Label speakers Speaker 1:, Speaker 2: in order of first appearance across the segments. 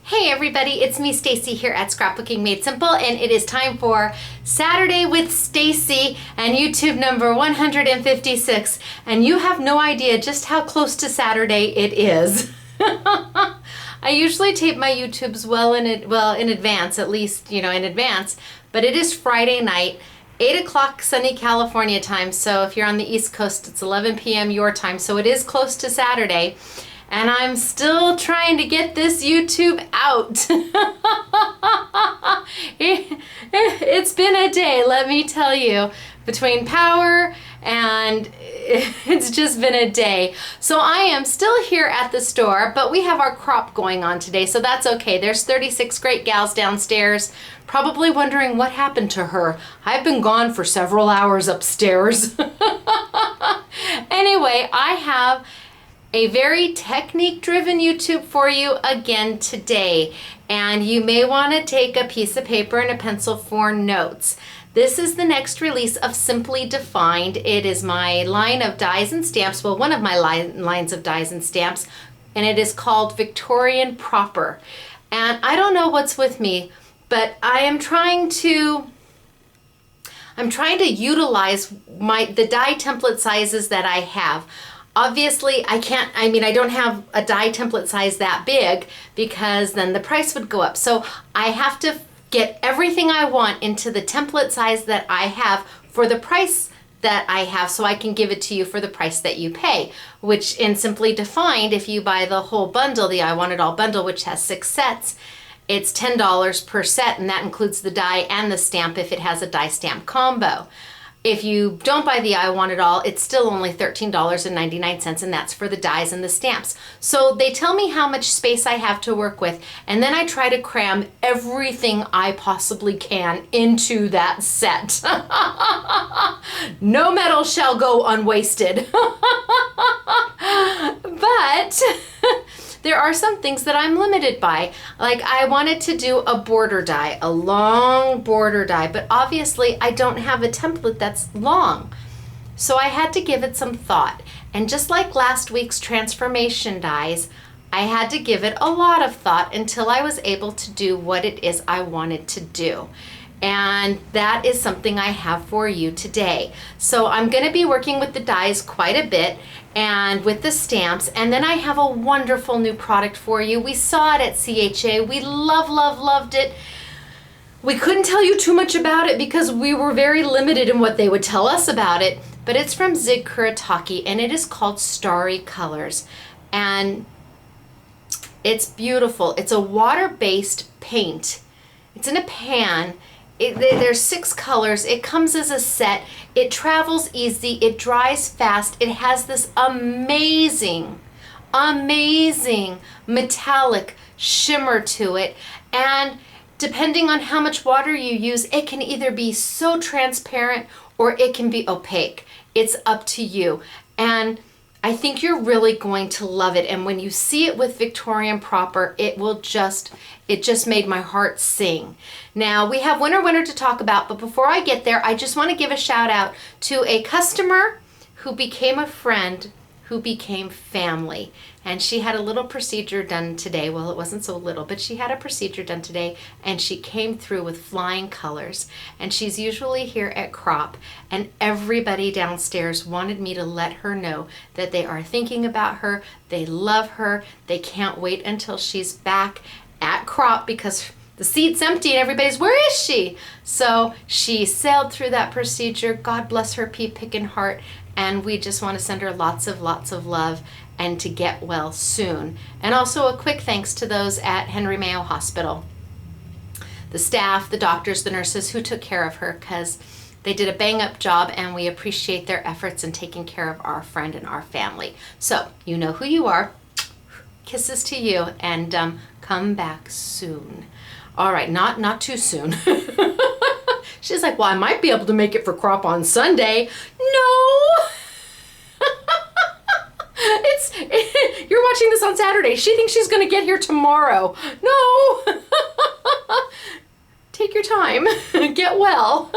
Speaker 1: Hey everybody, it's me Stacy here at Scrapbooking Made Simple, and it is time for Saturday with Stacy and YouTube number 156, and you have no idea just how close to Saturday it is. I usually tape my YouTubes in advance, at least, in advance, but it is Friday night, 8 o'clock sunny California time, so if you're on the East Coast, it's 11 p.m. your time, so it is close to Saturday. And I'm still trying to get this YouTube out. It's been a day, let me tell you, between power and it's just been a day. So I am still here at the store, but we have our crop going on today, so that's okay. There's 36 great gals downstairs, probably wondering what happened to her. I've been gone for several hours upstairs. Anyway, I have a very technique-driven YouTube for you again today, and you may want to take a piece of paper and a pencil for notes. This is the next release of Simply Defined. It is my line of dies and stamps, well, one of my lines of dies and stamps, and it is called Victorian Proper. And I don't know what's with me, but I am trying to utilize the die template sizes that I have. Obviously, I don't have a die template size that big because then the price would go up. So I have to get everything I want into the template size that I have for the price that I have, so I can give it to you for the price that you pay, which in Simply Defined, if you buy the whole bundle, the I Want It All bundle, which has 6 sets, it's $10 per set, and that includes the die and the stamp if it has a die stamp combo. If you don't buy the I Want It All, it's still only $13.99, and that's for the dies and the stamps. So they tell me how much space I have to work with, and then I try to cram everything I possibly can into that set. No metal shall go unwasted. But there are some things that I'm limited by. Like I wanted to do a border die, a long border die, but obviously I don't have a template that's long. So I had to give it some thought. And just like last week's transformation dies, I had to give it a lot of thought until I was able to do what it is I wanted to do. And that is something I have for you today. So I'm going to be working with the dies quite a bit and with the stamps, and then I have a wonderful new product for you. We saw it at CHA. We loved it. We couldn't tell you too much about it because we were very limited in what they would tell us about it, but it's from Kuretake, and it is called Starry Colors, and it's beautiful. It's a water-based paint. It's in a pan. There's 6 colors. It comes as a set. It travels easy. It dries fast. It has this amazing metallic shimmer to it. And depending on how much water you use, it can either be so transparent or it can be opaque. It's up to you. And I think you're really going to love it. And when you see it with Victorian Proper, it just made my heart sing. Now we have winter to talk about, but before I get there, I just want to give a shout out to a customer who became a friend, who became family. And she had a little procedure done today. Well, it wasn't so little, but she had a procedure done today, and she came through with flying colors. And she's usually here at Crop, and everybody downstairs wanted me to let her know that they are thinking about her, they love her, they can't wait until she's back at Crop because the seat's empty and everybody's, where is she? So she sailed through that procedure. God bless her pea-picking heart, and we just want to send her lots of love and to get well soon. And also a quick thanks to those at Henry Mayo Hospital, the staff, the doctors, the nurses who took care of her, because they did a bang-up job, and we appreciate their efforts in taking care of our friend and our family. So you know who you are. Kisses to you, and come back soon. All right, not too soon. She's like, well, I might be able to make it for Crop on Sunday. No. You're watching this on Saturday. She thinks she's gonna get here tomorrow. No. Take your time. Get well.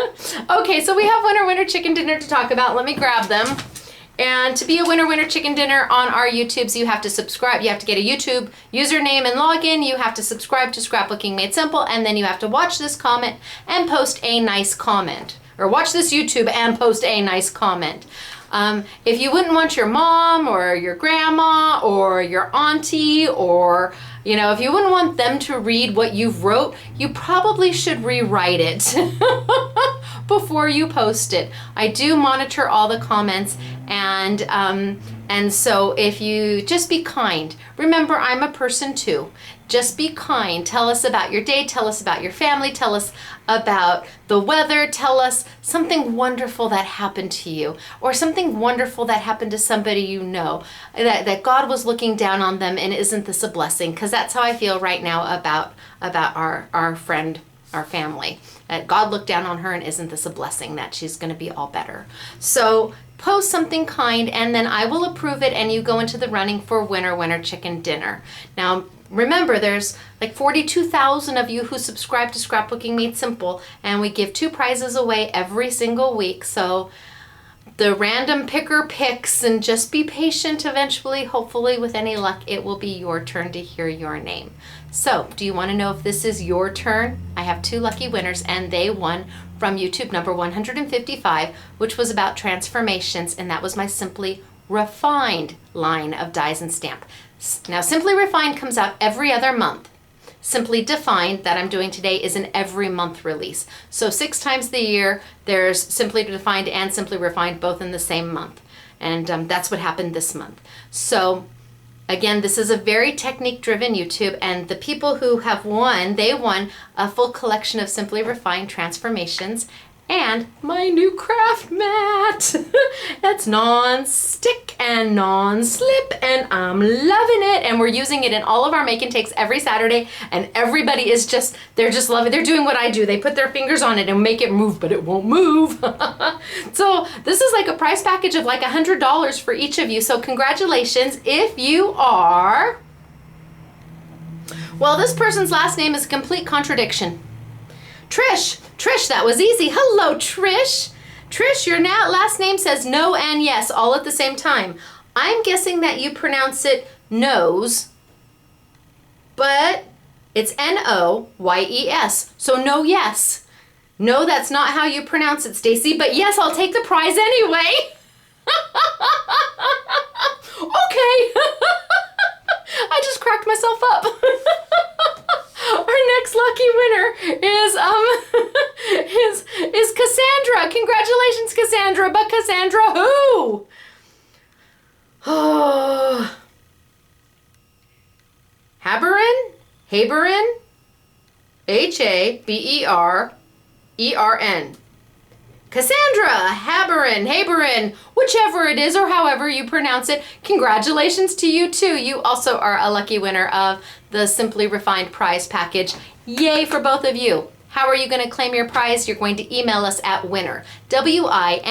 Speaker 1: Okay, so we have winter chicken dinner to talk about. Let me grab them. And to be a winner chicken dinner on our YouTubes, you have to subscribe. You have to get a YouTube username and login. You have to subscribe to Scrapbooking Made Simple, and then you have to watch this comment and post a nice comment. Or watch this YouTube and post a nice comment. If you wouldn't want your mom or your grandma or your auntie, or if you wouldn't want them to read what you've wrote, you probably should rewrite it before you post it. I do monitor all the comments, and so if you just be kind. Remember, I'm a person too. Just be kind. Tell us about your day. Tell us about your family. Tell us about the weather. Tell us something wonderful that happened to you, or something wonderful that happened to somebody you know, that God was looking down on them, and isn't this a blessing? Because that's how I feel right now about our friend, our family. That God looked down on her, and isn't this a blessing that she's going to be all better? So post something kind, and then I will approve it, and you go into the running for winner chicken dinner. Now, remember, there's like 42,000 of you who subscribe to Scrapbooking Made Simple, and we give 2 prizes away every single week. So the random picker picks, and just be patient. Eventually, hopefully with any luck, it will be your turn to hear your name. So do you want to know if this is your turn? I have 2 lucky winners, and they won from YouTube number 155, which was about transformations, and that was my Simply Refined line of dies and stamp. Now, Simply Refined comes out every other month. Simply Defined, that I'm doing today, is an every month release. So 6 times the year, there's Simply Defined and Simply Refined, both in the same month. And that's what happened this month. So again, this is a very technique-driven YouTube, and the people who have won, they won a full collection of Simply Refined transformations and my new craft mat. That's non-stick and non-slip, and I'm loving it. And we're using it in all of our make and takes every Saturday, and everybody is they're just loving it. They're doing what I do. They put their fingers on it and make it move, but it won't move. So this is like a prize package of like $100 for each of you. So congratulations if you are, well, this person's last name is a complete contradiction. Trish, that was easy. Hello, Trish. Trish, your last name says no and yes all at the same time. I'm guessing that you pronounce it nose, but it's N-O-Y-E-S. So no, yes. No, that's not how you pronounce it, Stacy, but yes, I'll take the prize anyway. Okay. I just cracked myself up. Our next lucky winner is Cassandra. Congratulations, Cassandra. But Cassandra who? Oh. Haberin? H-A-B-E-R-E-R-N. Cassandra, Haberin, whichever it is, or however you pronounce it, congratulations to you too. You also are a lucky winner of the Simply Refined prize package. Yay for both of you. How are you going to claim your prize? You're going to email us at winner, WINNER at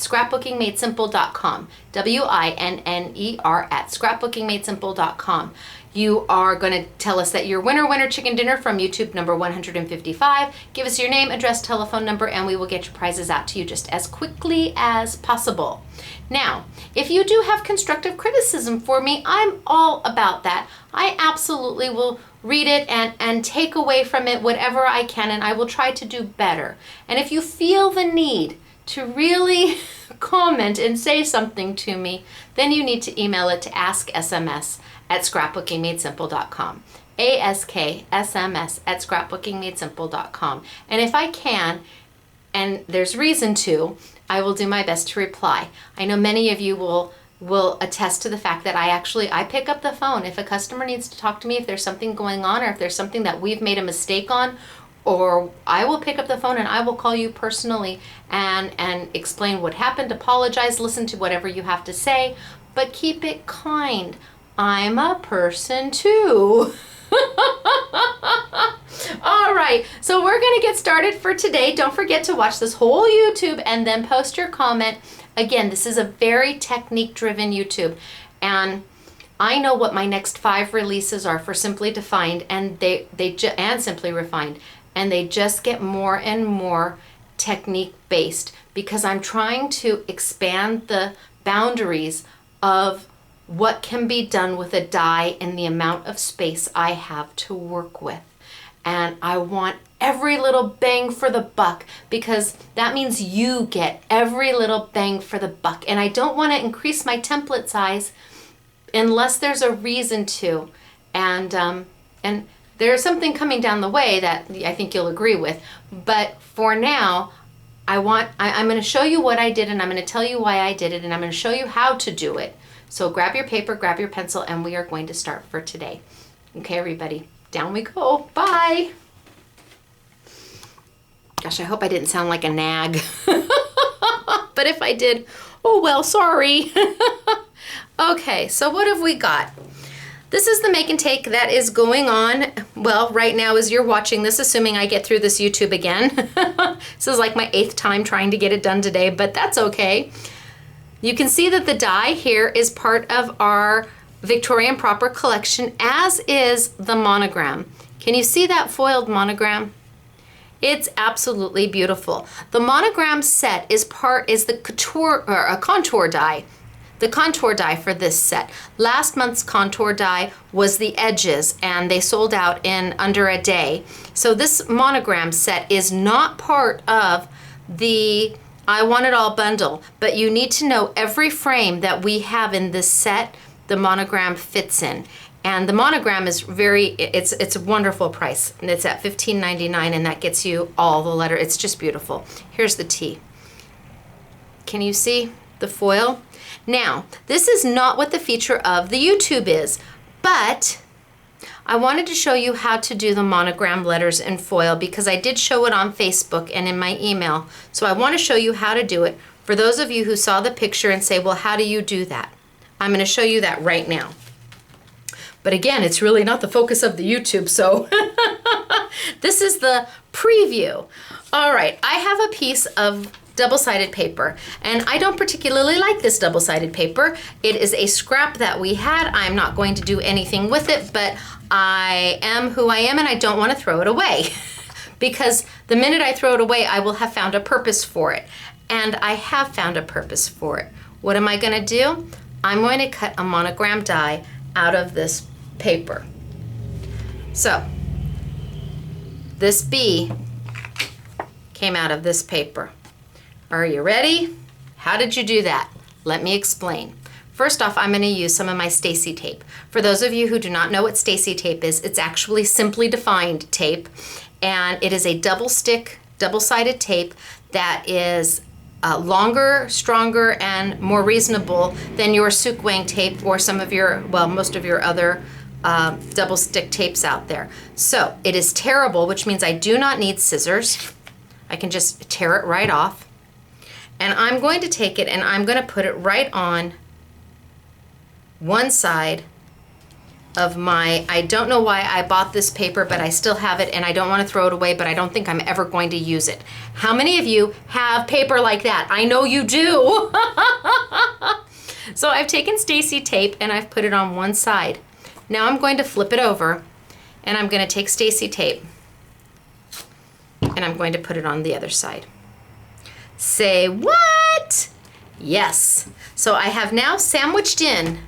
Speaker 1: scrapbookingmadesimple.com, WINNER at scrapbookingmadesimple.com. You are going to tell us that you're winner chicken dinner from YouTube number 155. Give us your name, address, telephone number, and we will get your prizes out to you just as quickly as possible. Now, if you do have constructive criticism for me, I'm all about that. I absolutely will read it and take away from it whatever I can, and I will try to do better. And if you feel the need to really comment and say something to me, then you need to email it to asksms@scrapbookingmadesimple.com. ASKSMS at scrapbookingmadesimple.com. And if I can, and there's reason to, I will do my best to reply. I know many of you will attest to the fact that I pick up the phone. If a customer needs to talk to me, if there's something going on, or if there's something that we've made a mistake on, or I will pick up the phone and I will call you personally and explain what happened, apologize, listen to whatever you have to say, but keep it kind. I'm a person too. All right, so we're going to get started for today. Don't forget to watch this whole YouTube and then post your comment. Again, this is a very technique-driven YouTube, and I know what my next 5 releases are for Simply Defined and Simply Refined, and they just get more and more technique-based because I'm trying to expand the boundaries of what can be done with a die in the amount of space I have to work with. And I want every little bang for the buck, because that means you get every little bang for the buck. And I don't want to increase my template size unless there's a reason to. And there's something coming down the way that I think you'll agree with. But for now, I'm going to show you what I did, and I'm going to tell you why I did it, and I'm going to show you how to do it. So grab your paper, grab your pencil, and we are going to start for today. Okay, everybody, down we go. Bye. Gosh, I hope I didn't sound like a nag. But if I did, oh well, sorry. Okay, so what have we got? This is the make and take that is going on, well, right now as you're watching this, assuming I get through this YouTube again. This is like my 8th time trying to get it done today, but that's okay. You can see that the die here is part of our Victorian proper collection, as is the monogram. Can you see that foiled monogram? It's absolutely beautiful. The monogram set is the couture, or a contour die. The contour die for this set. Last month's contour die was the edges, and they sold out in under a day. So this monogram set is not part of the I Want It All bundle, but you need to know every frame that we have in this set, the monogram fits in. And the monogram is it's a wonderful price. And it's at $15.99, and that gets you all the letter. It's just beautiful. Here's the T. Can you see the foil? Now, this is not what the feature of the YouTube is, but I wanted to show you how to do the monogram letters in foil, because I did show it on Facebook and in my email. So I want to show you how to do it for those of you who saw the picture and say, well, how do you do that? I'm going to show you that right now. But again, it's really not the focus of the YouTube, so this is the preview. All right, I have a piece of double-sided paper, and I don't particularly like this double-sided paper. It is a scrap that we had. I'm not going to do anything with it, but I am who I am, and I don't want to throw it away because the minute I throw it away, I will have found a purpose for it, and I have found a purpose for it. What am I going to do? I'm going to cut a monogram die out of this paper. So this B came out of this paper. Are you ready? How did you do that? Let me explain. First off, I'm going to use some of my Stacy tape. For those of you who do not know what Stacy tape is, it's actually Simply Defined tape, and it is a double-sided tape that is longer, stronger, and more reasonable than your Sukwang tape or some of your, well, most of your other double stick tapes out there. So it is tearable, which means I do not need scissors. I can just tear it right off. And I'm going to take it and I'm going to put it right on one side of my, I don't know why I bought this paper, but I still have it and I don't want to throw it away, but I don't think I'm ever going to use it. How many of you have paper like that? I know you do. So I've taken Stacy tape and I've put it on one side. Now I'm going to flip it over and I'm going to take Stacy tape and I'm going to put it on the other side. Say what? Yes. So I have now sandwiched in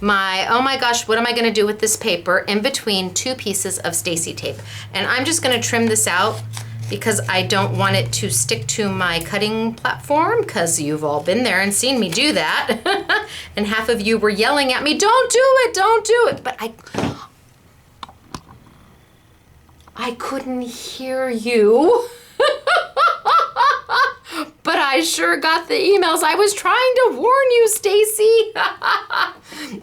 Speaker 1: my, oh my gosh, what am I going to do with this paper in between two pieces of Stacy tape? And I'm just going to trim this out because I don't want it to stick to my cutting platform, because you've all been there and seen me do that. And half of you were yelling at me, don't do it, don't do it. But I couldn't hear you. But I sure got the emails. I was trying to warn you, Stacy.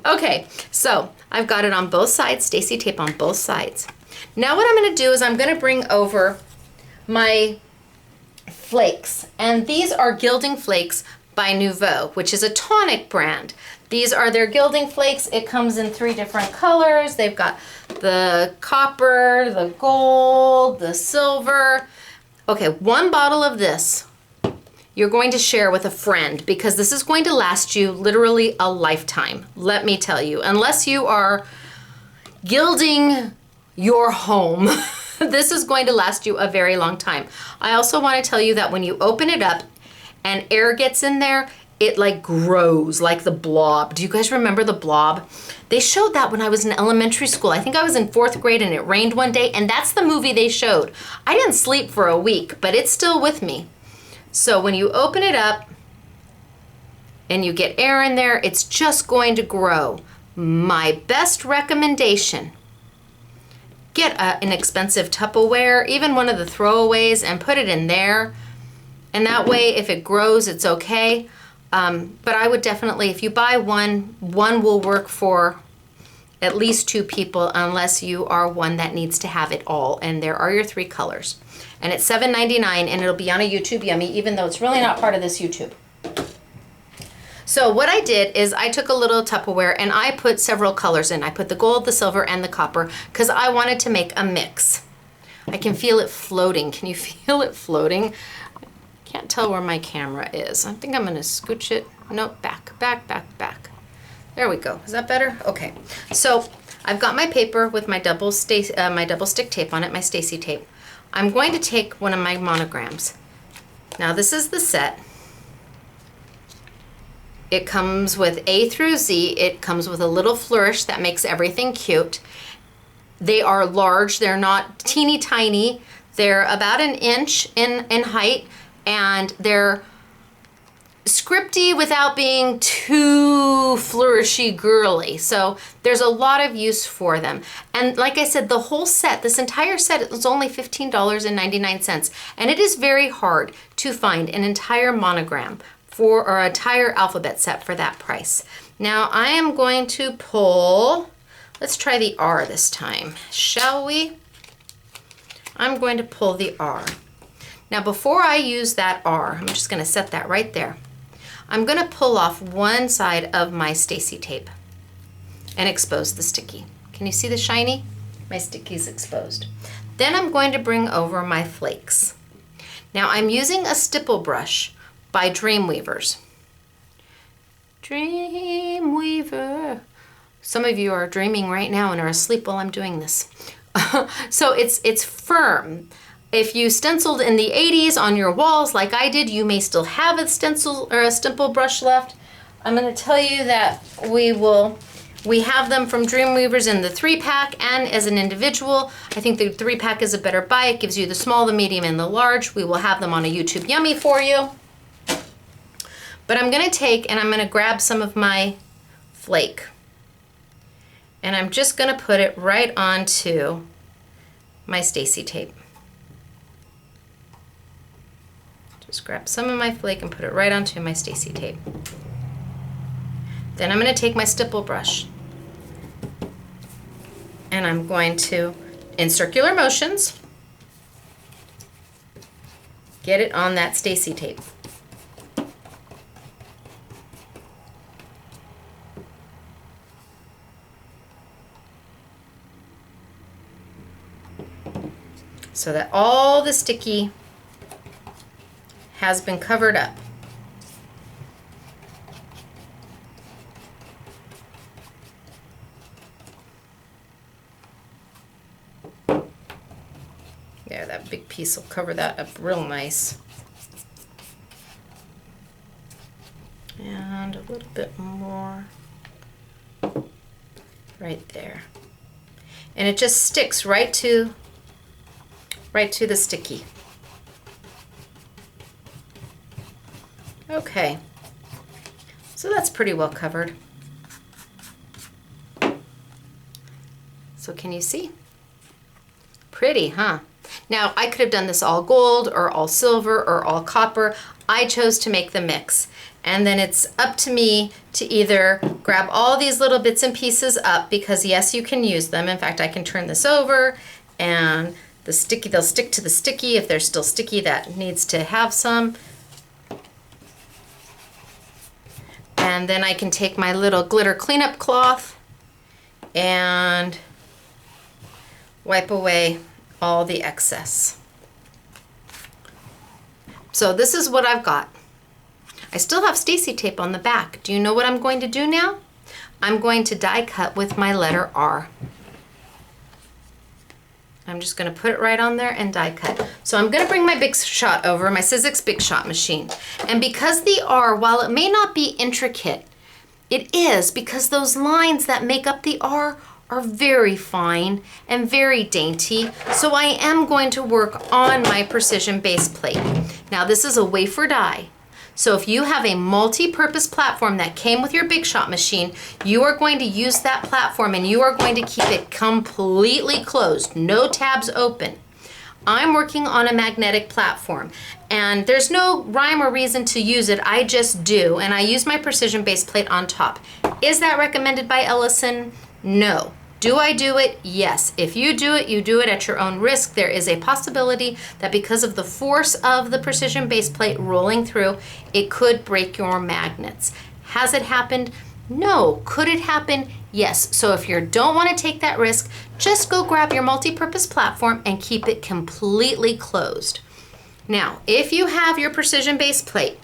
Speaker 1: Okay, so I've got it on both sides, Stacy tape on both sides. Now what I'm going to do is I'm going to bring over my flakes. And these are gilding flakes by Nouveau, which is a tonic brand. These are their gilding flakes. It comes in 3 different colors. They've got the copper, the gold, the silver. Okay, 1 bottle of this you're going to share with a friend, because this is going to last you literally a lifetime. Let me tell you, unless you are gilding your home, this is going to last you a very long time. I also want to tell you that when you open it up and air gets in there, it like grows like the Blob. Do you guys remember the Blob? They showed that when I was in elementary school. I think I was in 4th grade and it rained one day, and that's the movie they showed. I didn't sleep for a week, but it's still with me. So when you open it up and you get air in there, it's just going to grow. My best recommendation, get an expensive Tupperware, even one of the throwaways, and put it in there. And that way, if it grows, it's okay. But I would definitely, if you buy one will work for at least 2 people, unless you are one that needs to have it all. And there are your 3 colors. And it's $7.99, and it'll be on a YouTube Yummy, even though it's really not part of this YouTube. So what I did is I took a little Tupperware and I put several colors in. I put the gold, the silver, and the copper because I wanted to make a mix. I can feel it floating. Can you feel it floating? Can't tell where my camera is. I think I'm gonna scooch it. Nope, back. There we go. Is that better? Okay. So I've got my paper with my double stick tape on it, my Stacy tape. I'm going to take one of my monograms. Now this is the set. It comes with A through Z. It comes with a little flourish that makes everything cute. They are large. They're not teeny tiny. They're about an inch in height, and they're scripty without being too flourishy girly. So there's a lot of use for them. And like I said, the whole set, this entire set is only $15.99. And it is very hard to find an entire monogram or an entire alphabet set for that price. Now I am going to pull, let's try the R this time, shall we? I'm going to pull the R. Now before I use that R, I'm just gonna set that right there. I'm gonna pull off one side of my Stacy tape and expose the sticky. Can you see the shiny? My sticky's exposed. Then I'm going to bring over my flakes. Now I'm using a stipple brush by Dreamweavers. Dreamweaver. Some of you are dreaming right now and are asleep while I'm doing this. So it's firm. If you stenciled in the 80s on your walls like I did, you may still have a stencil or a stipple brush left. I'm going to tell you that we have them from Dreamweavers in the 3-pack and as an individual. I think the 3-pack is a better buy. It gives you the small, the medium, and the large. We will have them on a YouTube Yummy for you. But I'm going to take and I'm going to grab some of my flake. And I'm just going to put it right onto my Stacy tape. Just grab some of my flake and put it right onto my Stacy tape. Then I'm going to take my stipple brush and I'm going to, in circular motions, get it on that Stacy tape. So that all the sticky has been covered up. There, that big piece will cover that up real nice. And a little bit more right there. And it just sticks right to the sticky. Okay, so that's pretty well covered. So can you see? Pretty, huh? Now I could have done this all gold or all silver or all copper. I chose to make the mix. And then it's up to me to either grab all these little bits and pieces up, because yes, you can use them. In fact, I can turn this over and the sticky, they'll stick to the sticky if they're still sticky that needs to have some. And then I can take my little glitter cleanup cloth and wipe away all the excess. So this is what I've got. I still have Stacy tape on the back. Do you know what I'm going to do now? I'm going to die cut with my letter R. I'm just gonna put it right on there and die cut. So I'm gonna bring my Big Shot over, my Sizzix Big Shot machine. And because the R, while it may not be intricate, it is, because those lines that make up the R are very fine and very dainty. So I am going to work on my precision base plate. Now this is a wafer die. So if you have a multi-purpose platform that came with your Big Shot machine, you are going to use that platform and you are going to keep it completely closed, no tabs open. I'm working on a magnetic platform and there's no rhyme or reason to use it. I just do, and I use my precision base plate on top. Is that recommended by Ellison? No. Do I do it? Yes. If you do it at your own risk. There is a possibility that because of the force of the precision base plate rolling through, it could break your magnets. Has it happened? No. Could it happen? Yes. So if you don't want to take that risk, just go grab your multi-purpose platform and keep it completely closed. Now, if you have your precision base plate,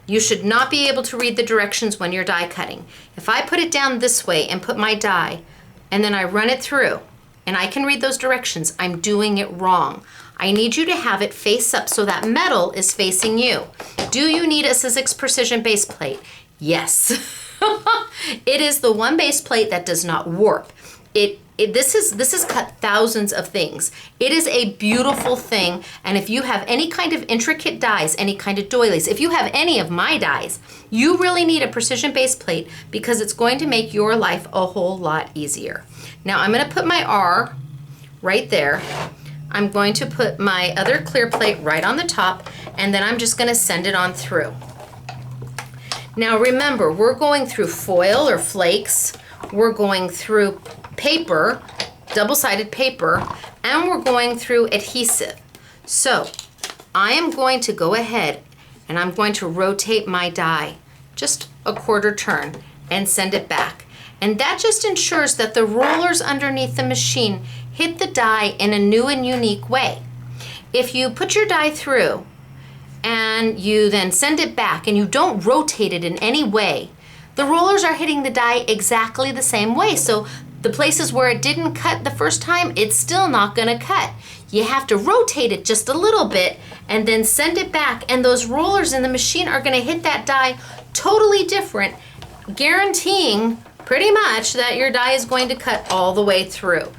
Speaker 1: you should not be able to read the directions when you're die cutting. If I put it down this way and put my die, and then I run it through, and I can read those directions, I'm doing it wrong. I need you to have it face up so that metal is facing you. Do you need a Sizzix precision base plate? Yes. It is the one base plate that does not warp. This has cut thousands of things. It is a beautiful thing, and if you have any kind of intricate dies, any kind of doilies, if you have any of my dies, you really need a precision base plate because it's going to make your life a whole lot easier. Now I'm going to put my R right there. I'm going to put my other clear plate right on the top, and then I'm just going to send it on through. Now remember, we're going through foil or flakes, we're going through paper, double-sided paper, and we're going through adhesive. So I am going to go ahead and I'm going to rotate my die just a quarter turn and send it back. And that just ensures that the rollers underneath the machine hit the die in a new and unique way. If you put your die through and you then send it back and you don't rotate it in any way, the rollers are hitting the die exactly the same way. So the places where it didn't cut the first time, it's still not gonna cut. You have to rotate it just a little bit and then send it back, and those rollers in the machine are gonna hit that die totally different, guaranteeing pretty much that your die is going to cut all the way through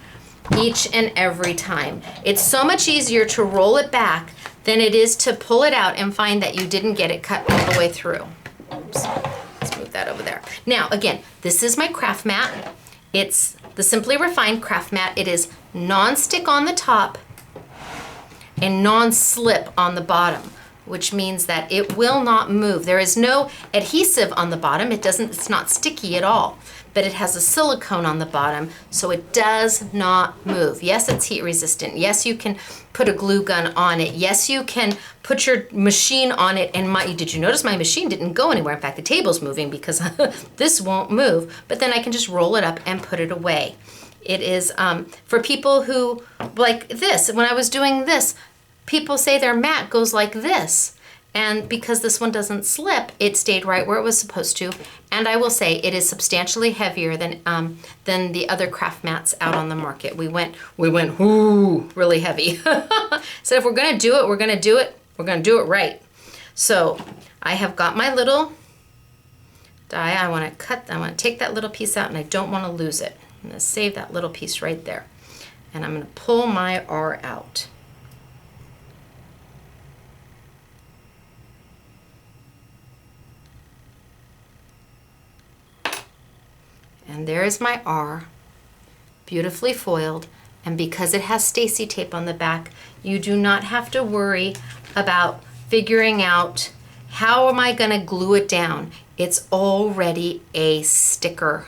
Speaker 1: each and every time. It's so much easier to roll it back than it is to pull it out and find that you didn't get it cut all the way through. Oops. Let's move that over there. Now, again, this is my craft mat. It's the Simply Refined craft mat. It is non-stick on the top and non-slip on the bottom, which means that it will not move. There is no adhesive on the bottom. It's not sticky at all, but it has a silicone on the bottom, so it does not move. Yes, it's heat resistant. Yes, you can put a glue gun on it. Yes, you can put your machine on it, and did you notice my machine didn't go anywhere? In fact, the table's moving because this won't move, but then I can just roll it up and put it away. It is for people who, like this, when I was doing this, people say their mat goes like this. And because this one doesn't slip, it stayed right where it was supposed to. And I will say it is substantially heavier than the other craft mats out on the market. We went whoo, really heavy. So if we're gonna do it, we're gonna do it right. So I have got my little die. I wanna take that little piece out, and I don't wanna lose it. I'm gonna save that little piece right there. And I'm gonna pull my R out. And there is my R, beautifully foiled. And because it has Stacy tape on the back, you do not have to worry about figuring out how am I gonna glue it down. It's already a sticker.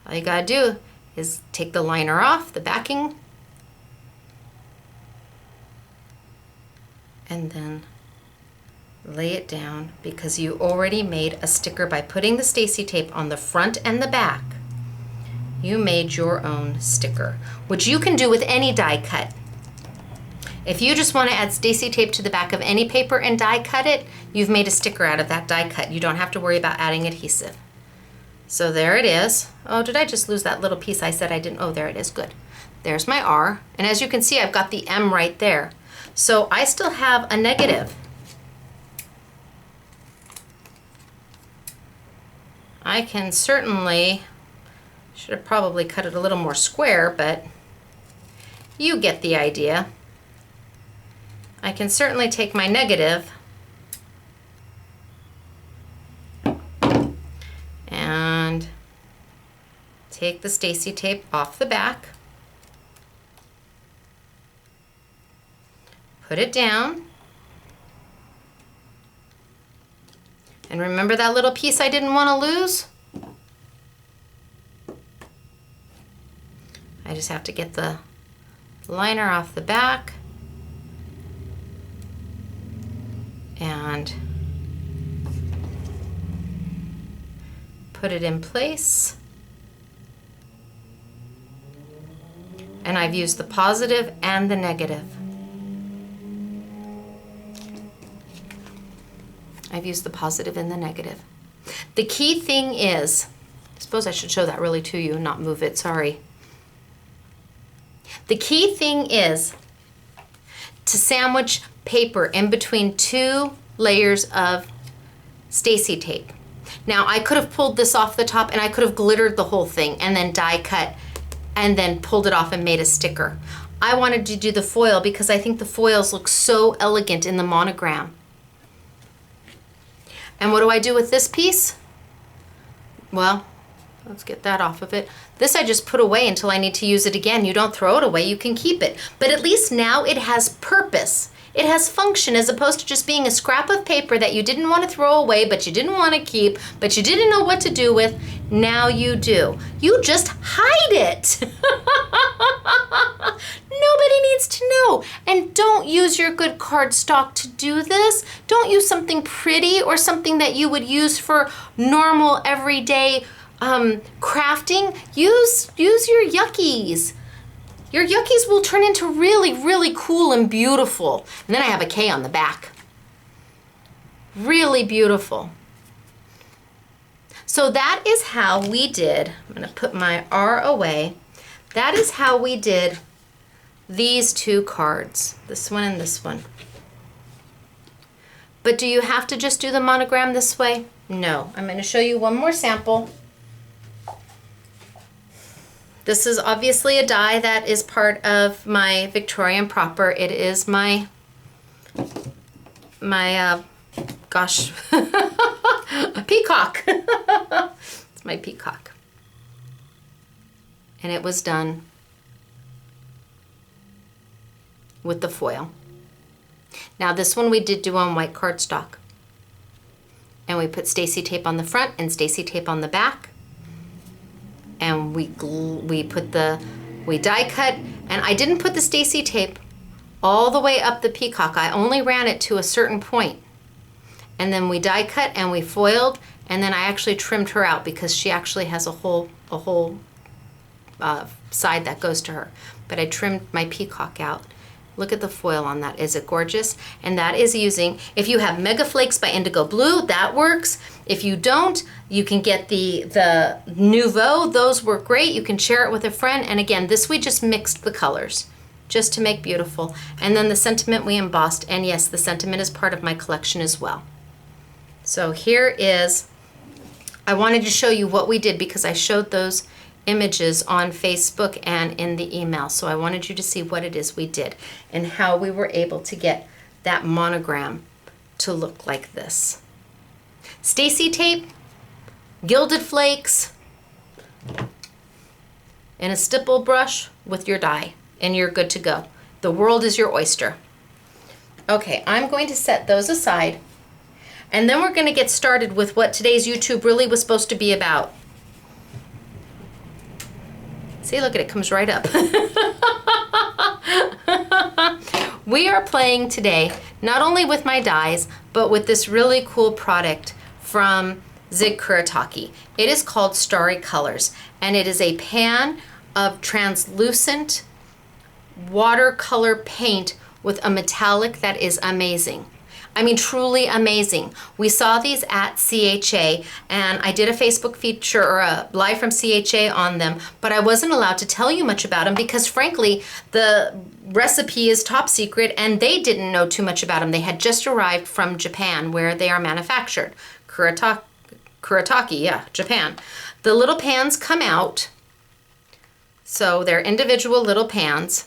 Speaker 1: All you gotta do is take the liner off, the backing, and then lay it down, because you already made a sticker by putting the Stacy tape on the front and the back. You made your own sticker, which you can do with any die cut. If you just want to add Stacy tape to the back of any paper and die cut it, you've made a sticker out of that die cut. You don't have to worry about adding adhesive. So there it is. Oh, did I just lose that little piece I said I didn't? Oh, there it is, good. There's my R, and as you can see, I've got the M right there. So I still have a negative. I can certainly, should have probably cut it a little more square, but you get the idea. I can certainly take my negative and take the Stacy tape off the back, put it down, and remember that little piece I didn't want to lose? I just have to get the liner off the back and put it in place. And I've used the positive and the negative. I've used the positive and the negative. The key thing is, I suppose I should show that really to you and not move it, sorry. The key thing is to sandwich paper in between 2 layers of Stacy tape. Now I could have pulled this off the top and I could have glittered the whole thing and then die cut and then pulled it off and made a sticker. I wanted to do the foil because I think the foils look so elegant in the monogram. And what do I do with this piece? Well, let's get that off of it. This I just put away until I need to use it again. You don't throw it away, you can keep it. But at least now it has purpose. It has function as opposed to just being a scrap of paper that you didn't want to throw away, but you didn't want to keep, but you didn't know what to do with. Now you do. You just hide it. Nobody needs to know. And don't use your good cardstock to do this. Don't use something pretty or something that you would use for normal everyday crafting. Use your yuckies. Your yuckies will turn into really, really cool and beautiful. And then I have a K on the back. Really beautiful. So that is how we did, I'm gonna put my R away. That is how we did these 2 cards, this one and this one. But do you have to just do the monogram this way? No, I'm gonna show you one more sample. This is obviously a die that is part of my Victorian proper. It is my gosh, a peacock. It's my peacock. And it was done with the foil. Now this one we did do on white cardstock. And we put Stacy tape on the front and Stacy tape on the back. And we die cut, and I didn't put the Stacy tape all the way up the peacock. I only ran it to a certain point. And then we die cut and we foiled, and then I actually trimmed her out because she actually has a whole side that goes to her. But I trimmed my peacock out. Look at the foil on that. Is it gorgeous? And that is using, if you have Mega Flakes by Indigo Blue, that works. If you don't, you can get the Nouveau. Those work great. You can share it with a friend. And again, this we just mixed the colors just to make beautiful. And then the sentiment we embossed. And yes, the sentiment is part of my collection as well. So here is, I wanted to show you what we did because I showed those images on Facebook and in the email. So I wanted you to see what it is we did and how we were able to get that monogram to look like this. Stacy tape, gilded flakes, and a stipple brush with your die, and you're good to go. The world is your oyster. Okay, I'm going to set those aside, and then we're going to get started with what today's YouTube really was supposed to be about. See, look at it, comes right up. We are playing today, not only with my dies, but with this really cool product from Zig Kuretake. It is called Starry Colors, and it is a pan of translucent watercolor paint with a metallic that is amazing. I mean, truly amazing. We saw these at CHA, and I did a Facebook feature or a live from CHA on them, but I wasn't allowed to tell you much about them because frankly, the recipe is top secret and they didn't know too much about them. They had just arrived from Japan where they are manufactured. Kuretake, yeah, Japan. The little pans come out, so they're individual little pans.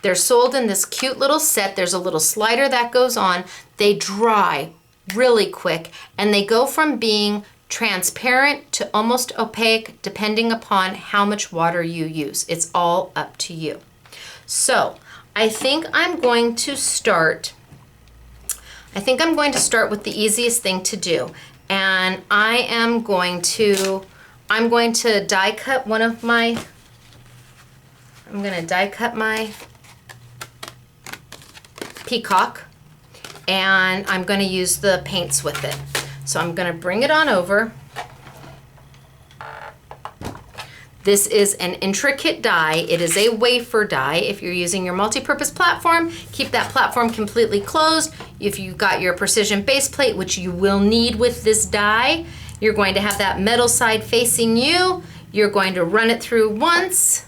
Speaker 1: They're sold in this cute little set. There's a little slider that goes on. They dry really quick and they go from being transparent to almost opaque depending upon how much water you use. It's all up to you. So I think I'm going to start with the easiest thing to do. And I'm going to die cut my peacock, and I'm going to use the paints with it. So I'm going to bring it on over. This is an intricate die. It is a wafer die. If you're using your multi-purpose platform, keep that platform completely closed. If you've got your precision base plate, which you will need with this die, you're going to have that metal side facing you. You're going to run it through once.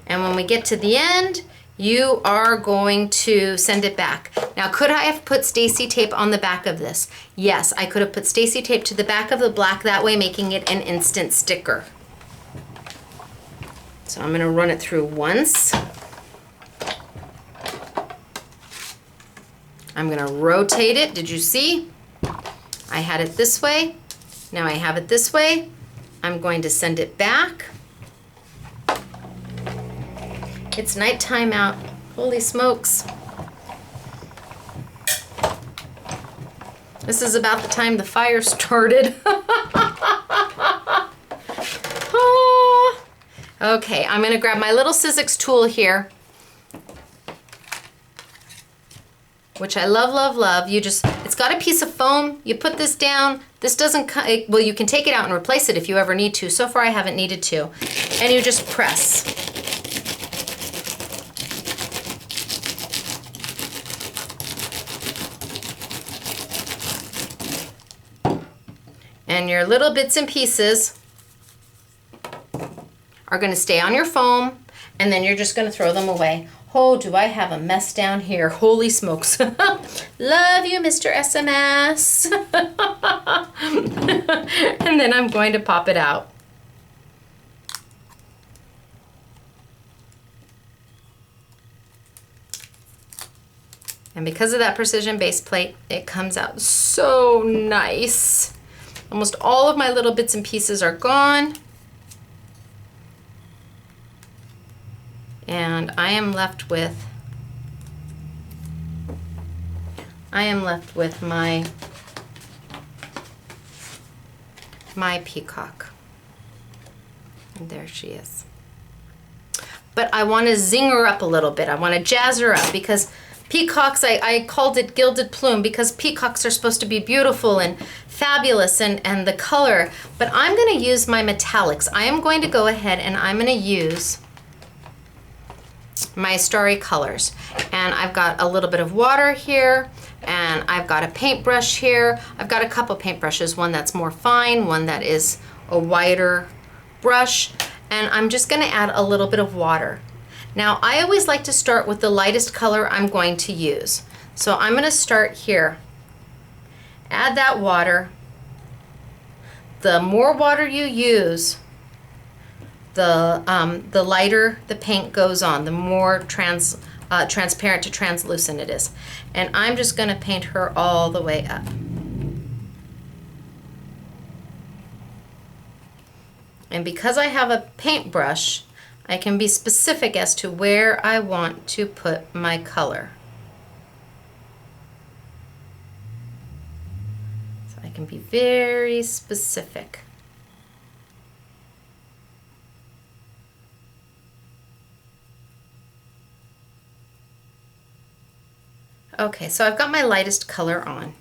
Speaker 1: And when we get to the end, you are going to send it back. Now, could I have put Stacy tape on the back of this? Yes, I could have put Stacy tape to the back of the black, that way making it an instant sticker. So I'm gonna run it through once. I'm gonna rotate it. Did you see? I had it this way. Now I have it this way. I'm going to send it back. It's nighttime out. Holy smokes. This is about the time the fire started. Oh. Okay, I'm gonna grab my little Sizzix tool here, which I love, love, love. It's got a piece of foam. You put this down. This doesn't, well, you can take it out and replace it if you ever need to. So far I haven't needed to. And you just press. And your little bits and pieces are going to stay on your foam, and then you're just going to throw them away. Oh, do I have a mess down here. Holy smokes. Love you, Mr. SMS. And then I'm going to pop it out. And because of that precision base plate, it comes out so nice. Almost all of my little bits and pieces are gone. And I am left with my peacock. And there she is. But I want to zing her up a little bit. I want to jazz her up because peacocks, I called it gilded plume because peacocks are supposed to be beautiful and fabulous and the color, but I'm going to use my metallics. I am going to go ahead and I'm going to use my Starry colors. And I've got a little bit of water here, and I've got a paintbrush here. I've got a couple paintbrushes, one that's more fine, one that is a wider brush, and I'm just going to add a little bit of water. Now, I always like to start with the lightest color I'm going to use. So I'm going to start here. Add that water. The more water you use, the lighter the paint goes on, the more transparent to translucent it is. And I'm just going to paint her all the way up. And because I have a paintbrush, I can be specific as to where I want to put my color. So I can be very specific. Okay, so I've got my lightest color on.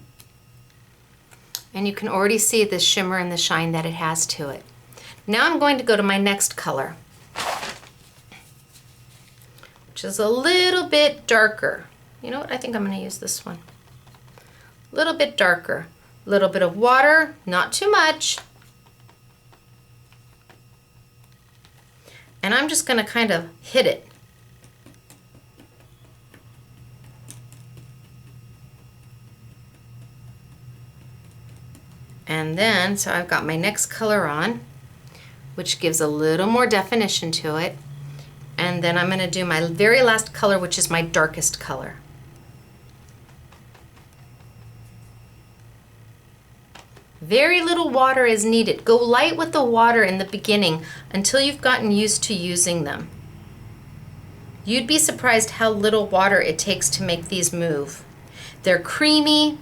Speaker 1: And you can already see the shimmer and the shine that it has to it. Now I'm going to go to my next color, which is a little bit darker. You know what, I think I'm gonna use this one. A little bit darker. A little bit of water, not too much. And I'm just gonna kind of hit it. And then, so I've got my next color on, which gives a little more definition to it. And then I'm gonna do my very last color, which is my darkest color. Very little water is needed. Go light with the water in the beginning until you've gotten used to using them. You'd be surprised how little water it takes to make these move. They're creamy,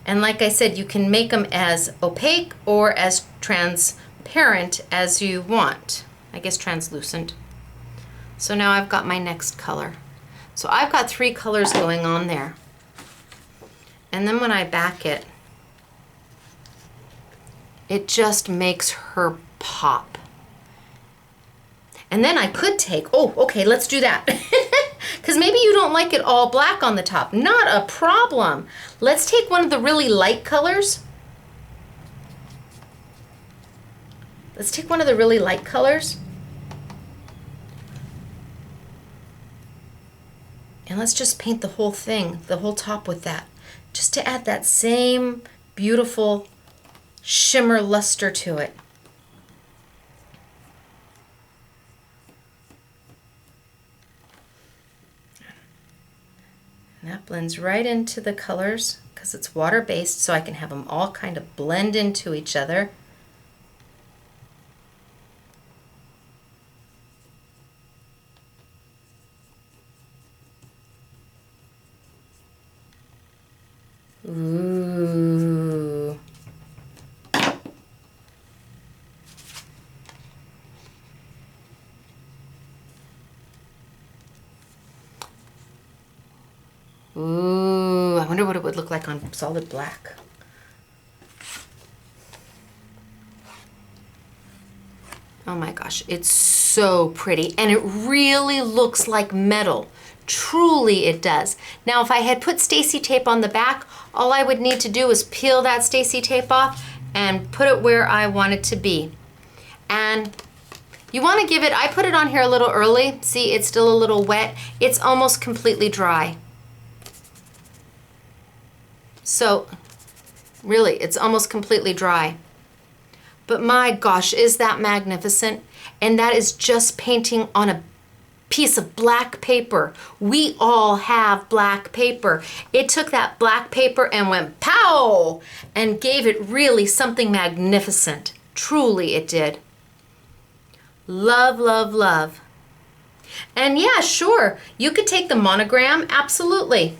Speaker 1: and like I said, you can make them as opaque or as transparent as you want. I guess translucent. So now I've got my next color. So I've got 3 colors going on there. And then when I back it, it just makes her pop. And then I could take, oh, okay, let's do that. Because maybe you don't like it all black on the top. Not a problem. Let's take one of the really light colors. Let's take one of the really light colors. And let's just paint the whole thing, the whole top with that. Just to add that same beautiful shimmer luster to it. And that blends right into the colors because it's water-based, so I can have them all kind of blend into each other. Ooh. Ooh, I wonder what it would look like on solid black. Oh my gosh, it's so pretty, and it really looks like metal. Truly it does. Now if I had put Stacy tape on the back, all I would need to do is peel that Stacy tape off and put it where I want it to be. And you want to give it, I put it on here a little early. See, it's still a little wet. It's almost completely dry. So really, it's almost completely dry. But my gosh, is that magnificent? And that is just painting on a piece of black paper. We all have black paper. It took that black paper and went pow and gave it really something magnificent. Truly it did. Love, love, love. And yeah, sure, you could take the monogram, absolutely.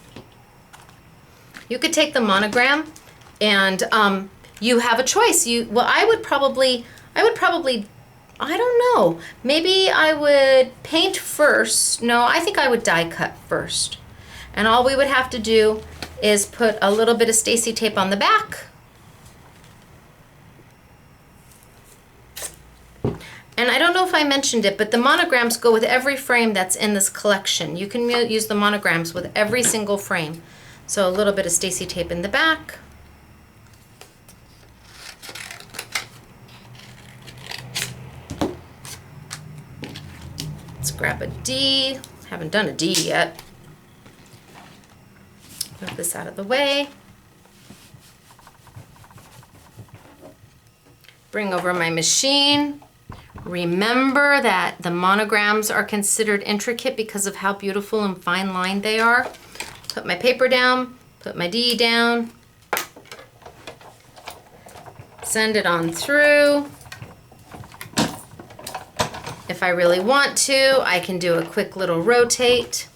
Speaker 1: You could take the monogram and you have a choice. Well, I would probably, I don't know. Maybe I would paint first. No, I think I would die cut first. And all we would have to do is put a little bit of Stacy tape on the back. And I don't know if I mentioned it, but the monograms go with every frame that's in this collection. You can use the monograms with every single frame. So a little bit of Stacy tape in the back. Let's grab a D. Haven't done a D yet. Move this out of the way. Bring over my machine. Remember that the monograms are considered intricate because of how beautiful and fine lined they are. Put my paper down, put my D down, send it on through. If I really want to, I can do a quick little rotate.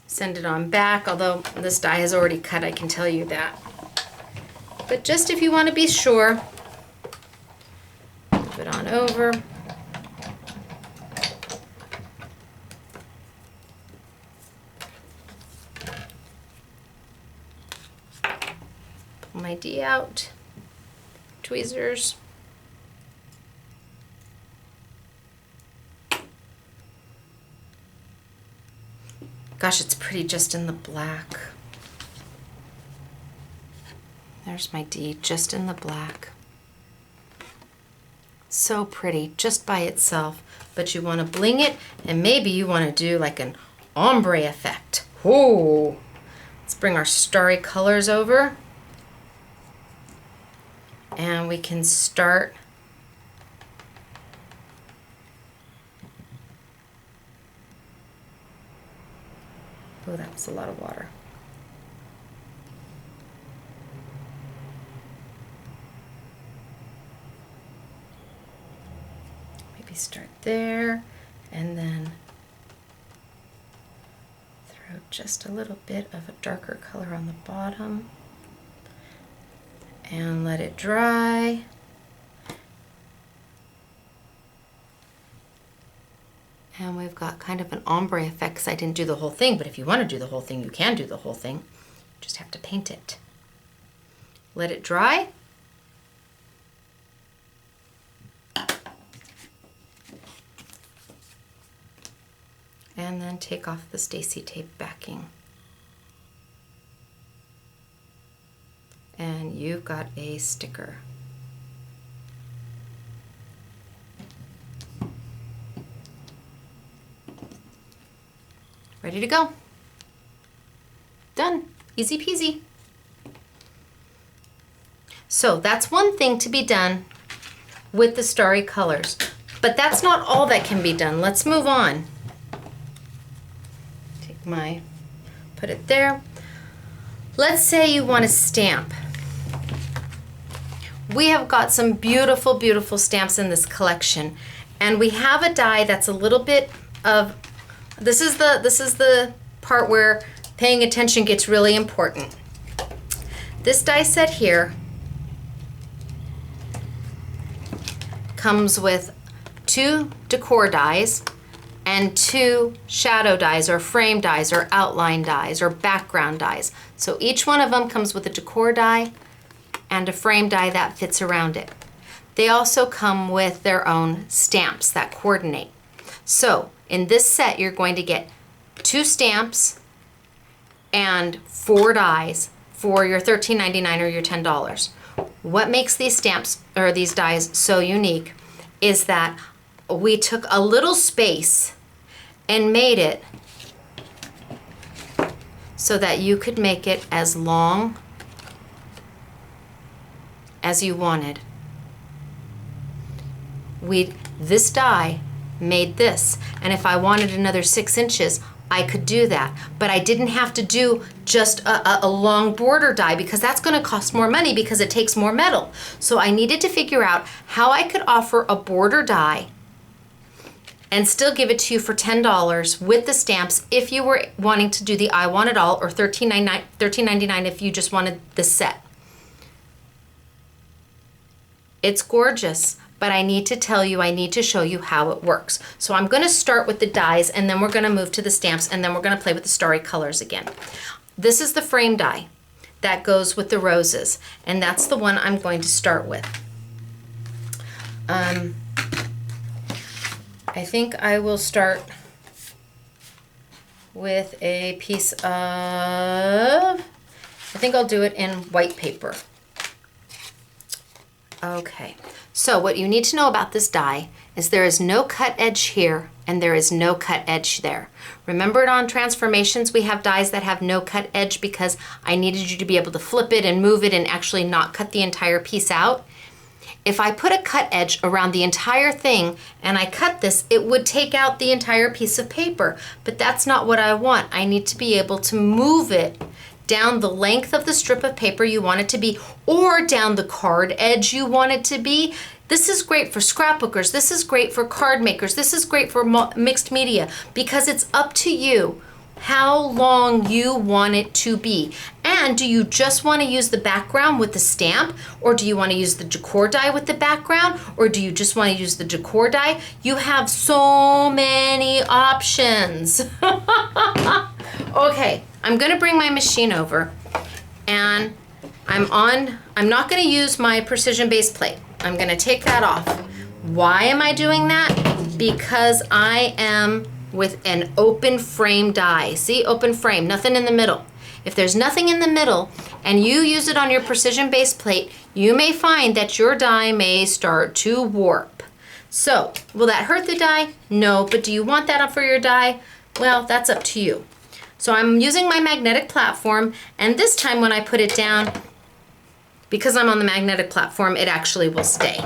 Speaker 1: Send it on back, although this die is already cut, I can tell you that. But just if you want to be sure, move it on over. Pull my D out, tweezers. Gosh, it's pretty just in the black. There's my D, just in the black. So pretty, just by itself. But you want to bling it, and maybe you want to do like an ombre effect. Ooh. Let's bring our starry colors over. And we can start oh, that was a lot of water. Maybe start there, and then throw just a little bit of a darker color on the bottom. And let it dry. And we've got kind of an ombre effect because I didn't do the whole thing, but if you want to do the whole thing, you can do the whole thing. You just have to paint it. Let it dry. And then take off the Stacy tape backing. And you've got a sticker. Ready to go. Done. Easy peasy. So that's one thing to be done with the starry colors. But that's not all that can be done. Let's move on. Take my, put it there. Let's say you want to stamp. We have got some beautiful, beautiful stamps in this collection. And we have a die that's a little bit of, this is the part where paying attention gets really important. This die set here comes with 2 decor dies and 2 shadow dies or frame dies or outline dies or background dies. So each one of them comes with a decor die and a frame die that fits around it. They also come with their own stamps that coordinate. So in this set, you're going to get 2 stamps and 4 dies for your $13.99 or your $10. What makes these stamps or these dies so unique is that we took a little space and made it so that you could make it as long as you wanted. This die made this, and if I wanted another 6 inches, I could do that. But I didn't have to do just a long border die because that's going to cost more money because it takes more metal. So I needed to figure out how I could offer a border die and still give it to you for $10 with the stamps if you were wanting to do the I Want It All, or $13.99 if you just wanted the set. It's gorgeous, but I need to tell you, I need to show you how it works. So I'm going to start with the dies, and then we're going to move to the stamps, and then we're going to play with the starry colors again. This is the frame die that goes with the roses, and that's the one I'm going to start with. I think I will start with a piece of, I think I'll do it in white paper. Okay, so what you need to know about this die is there is no cut edge here and there is no cut edge there. Remember on transformations we have dies that have no cut edge because I needed you to be able to flip it and move it and actually not cut the entire piece out. If I put a cut edge around the entire thing and I cut this, it would take out the entire piece of paper, but that's not what I want. I need to be able to move it down the length of the strip of paper you want it to be, or down the card edge you want it to be. This is great for scrapbookers. This is great for card makers. This is great for mixed media because it's up to you how long you want it to be. And do you just want to use the background with the stamp, or do you want to use the decor die with the background, or do you just want to use the decor die? You have so many options. Okay, I'm going to bring my machine over, and I'm not going to use my precision base plate. I'm going to take that off. Why am I doing that? Because I am with an open frame die. See, open frame, nothing in the middle. If there's nothing in the middle and you use it on your precision base plate, you may find that your die may start to warp. So, will that hurt the die? No, but do you want that for your die? Well, that's up to you. So I'm using my magnetic platform, and this time when I put it down, because I'm on the magnetic platform, it actually will stay.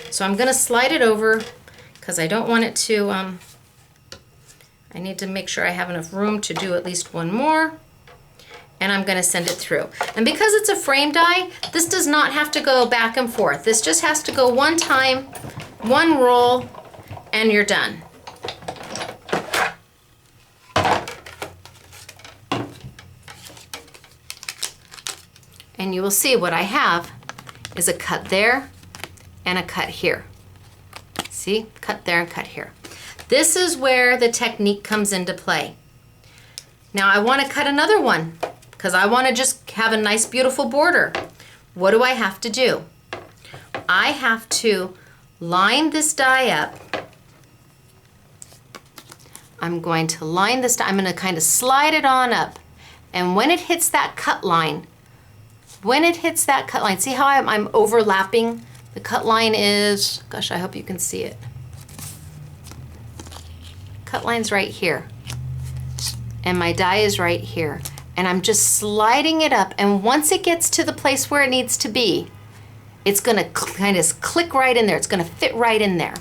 Speaker 1: So I'm gonna slide it over because I don't want it to, I need to make sure I have enough room to do at least one more. And I'm gonna send it through. And because it's a frame die, this does not have to go back and forth. This just has to go one time, one roll, and you're done. And you will see what I have is a cut there and a cut here. See, cut there and cut here. This is where the technique comes into play. Now I want to cut another one because I want to just have a nice beautiful border. What do I have to do? I have to line this die up. I'm going to line this die, I'm going to kind of slide it on up. And when it hits that cut line, see how I'm overlapping? The cut line is, gosh, I hope you can see it. Cut line's right here. And my die is right here. And I'm just sliding it up. And once it gets to the place where it needs to be, it's gonna kind of click right in there. It's gonna fit right in there.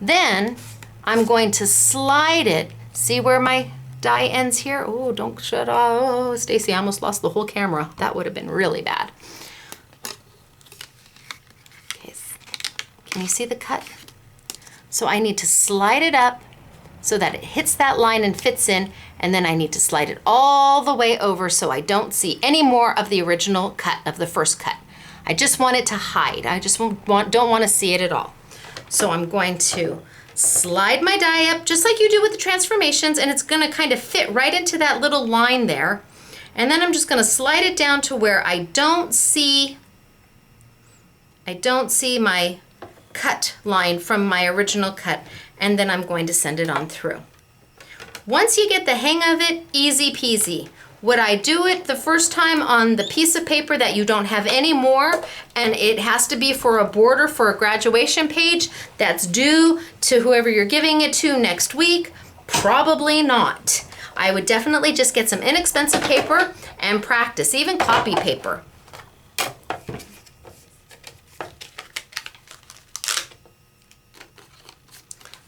Speaker 1: Then I'm going to slide it. See where my die ends here? Oh, don't shut off. Oh, Stacy, I almost lost the whole camera. That would have been really bad. Okay, can you see the cut? So I need to slide it up so that it hits that line and fits in, and then I need to slide it all the way over so I don't see any more of the original cut of the first cut. I just want it to hide. I just don't want to see it at all. So I'm going to slide my die up just like you do with the transformations, and it's going to kind of fit right into that little line there. And then I'm just going to slide it down to where I don't see my cut line from my original cut, and then I'm going to send it on through. Once you get the hang of it, easy peasy. Would I do it the first time on the piece of paper that you don't have any more, and it has to be for a border for a graduation page that's due to whoever you're giving it to next week? Probably not. I would definitely just get some inexpensive paper and practice, even copy paper.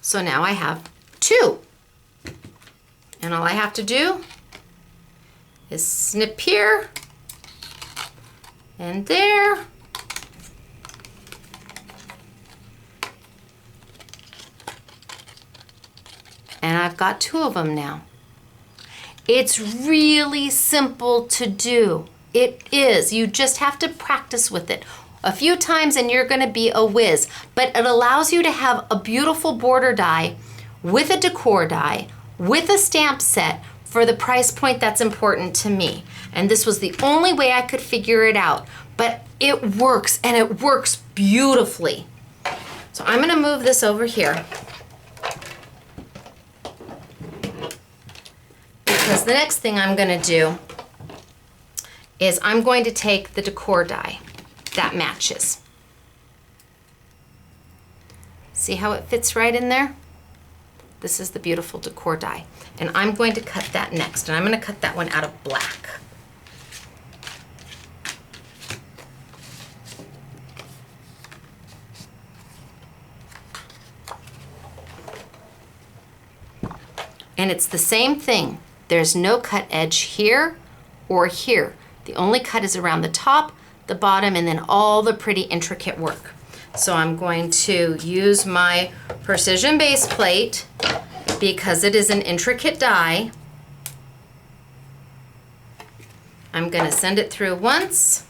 Speaker 1: So now I have two. And all I have to do is snip here and there. And I've got two of them now. It's really simple to do. It is. You just have to practice with it a few times and you're going to be a whiz. But it allows you to have a beautiful border die with a decor die, with a stamp set for the price point that's important to me. And this was the only way I could figure it out. But it works, and it works beautifully. So I'm going to move this over here, because the next thing I'm going to do is I'm going to take the decor die that matches. See how it fits right in there? This is the beautiful decor die. And I'm going to cut that next, and I'm going to cut that one out of black. And it's the same thing. There's no cut edge here or here. The only cut is around the top, the bottom, and then all the pretty intricate work. So I'm going to use my precision base plate because it is an intricate die. I'm going to send it through once.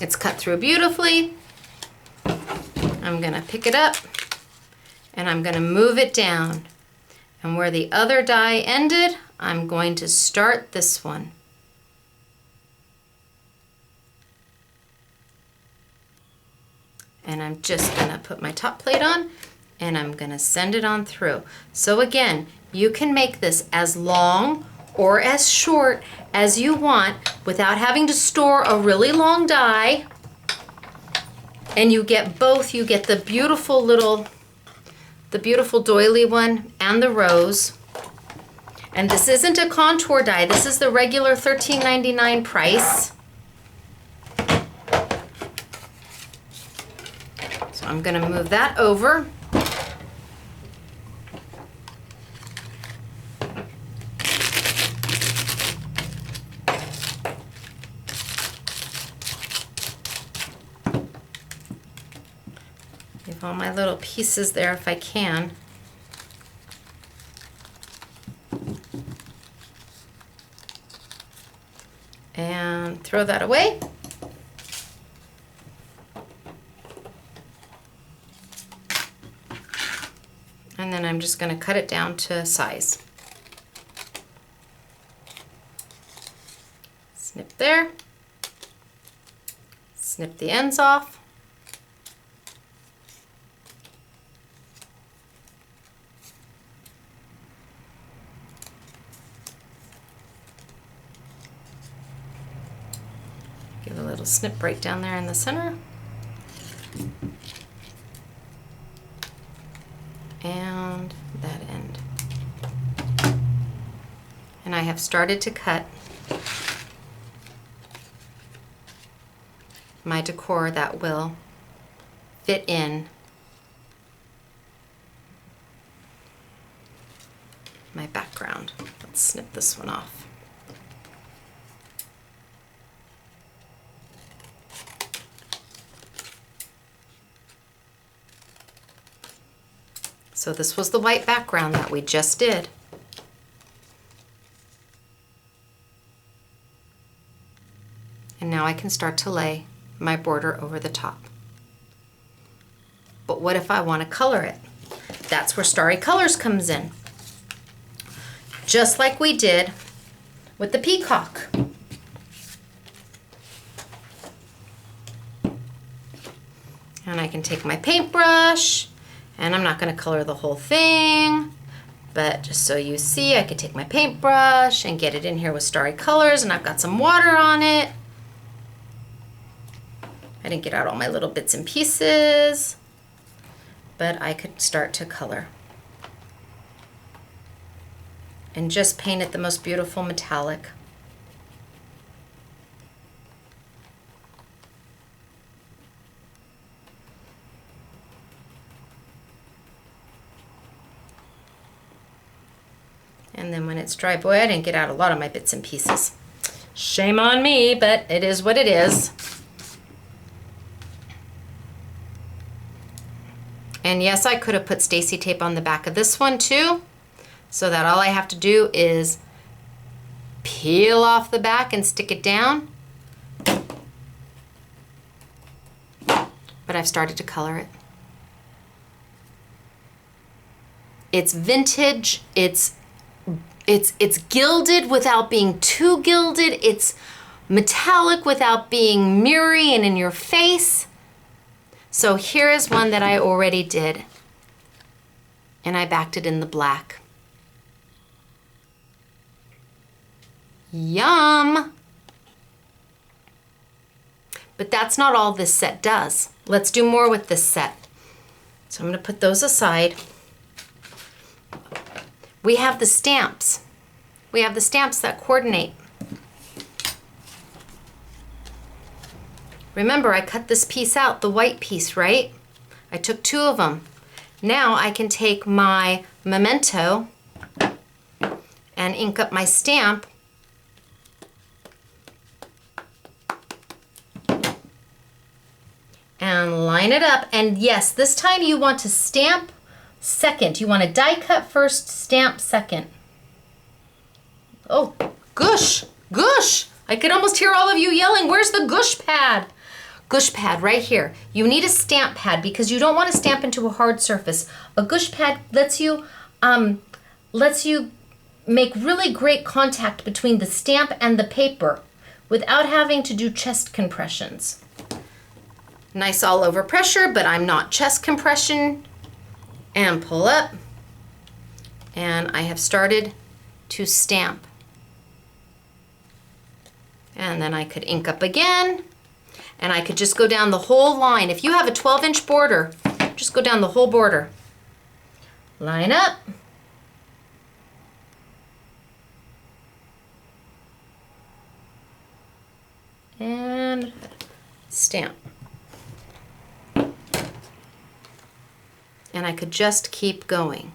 Speaker 1: It's cut through beautifully. I'm going to pick it up and I'm going to move it down. And where the other die ended, I'm going to start this one. And I'm just gonna put my top plate on and I'm gonna send it on through. So again, you can make this as long or as short as you want without having to store a really long die. And you get both. You get the beautiful doily one and the rose. And this isn't a contour die. This is the regular $13.99 price. So I'm gonna move that over. Leave all my little pieces there if I can. And throw that away. And then I'm just going to cut it down to size. Snip there. Snip the ends off. Give a little snip right down there in the center. And that end. And I have started to cut my decor that will fit in my background. Let's snip this one off. So this was the white background that we just did. And now I can start to lay my border over the top. But what if I want to color it? That's where Starry Colors comes in. Just like we did with the peacock. And I can take my paintbrush, and I'm not going to color the whole thing, but just so you see, I could take my paintbrush and get it in here with Starry Colors, and I've got some water on it. I didn't get out all my little bits and pieces, but I could start to color. And just paint it the most beautiful metallic. And then when it's dry, boy, I didn't get out a lot of my bits and pieces. Shame on me, but it is what it is. And yes, I could have put Stacy tape on the back of this one too, so that all I have to do is peel off the back and stick it down. But I've started to color it. It's vintage, it's gilded without being too gilded. It's metallic without being mirrory and in your face. So here is one that I already did. And I backed it in the black. Yum! But that's not all this set does. Let's do more with this set. So I'm going to put those aside. We have the stamps. We have the stamps that coordinate. Remember, I cut this piece out, the white piece, right? I took 2 of them. Now I can take my memento and ink up my stamp and line it up. And yes, this time you want to stamp second. You want to die cut first, stamp second. Oh, gush, gush. I could almost hear all of you yelling, where's the gush pad? Gush pad right here. You need a stamp pad because you don't want to stamp into a hard surface. A gush pad lets you lets you make really great contact between the stamp and the paper without having to do chest compressions. Nice all over pressure, but I'm not chest compression. And pull up. And I have started to stamp. And then I could ink up again. And I could just go down the whole line. If you have a 12-inch border, just go down the whole border. Line up. And stamp. And I could just keep going.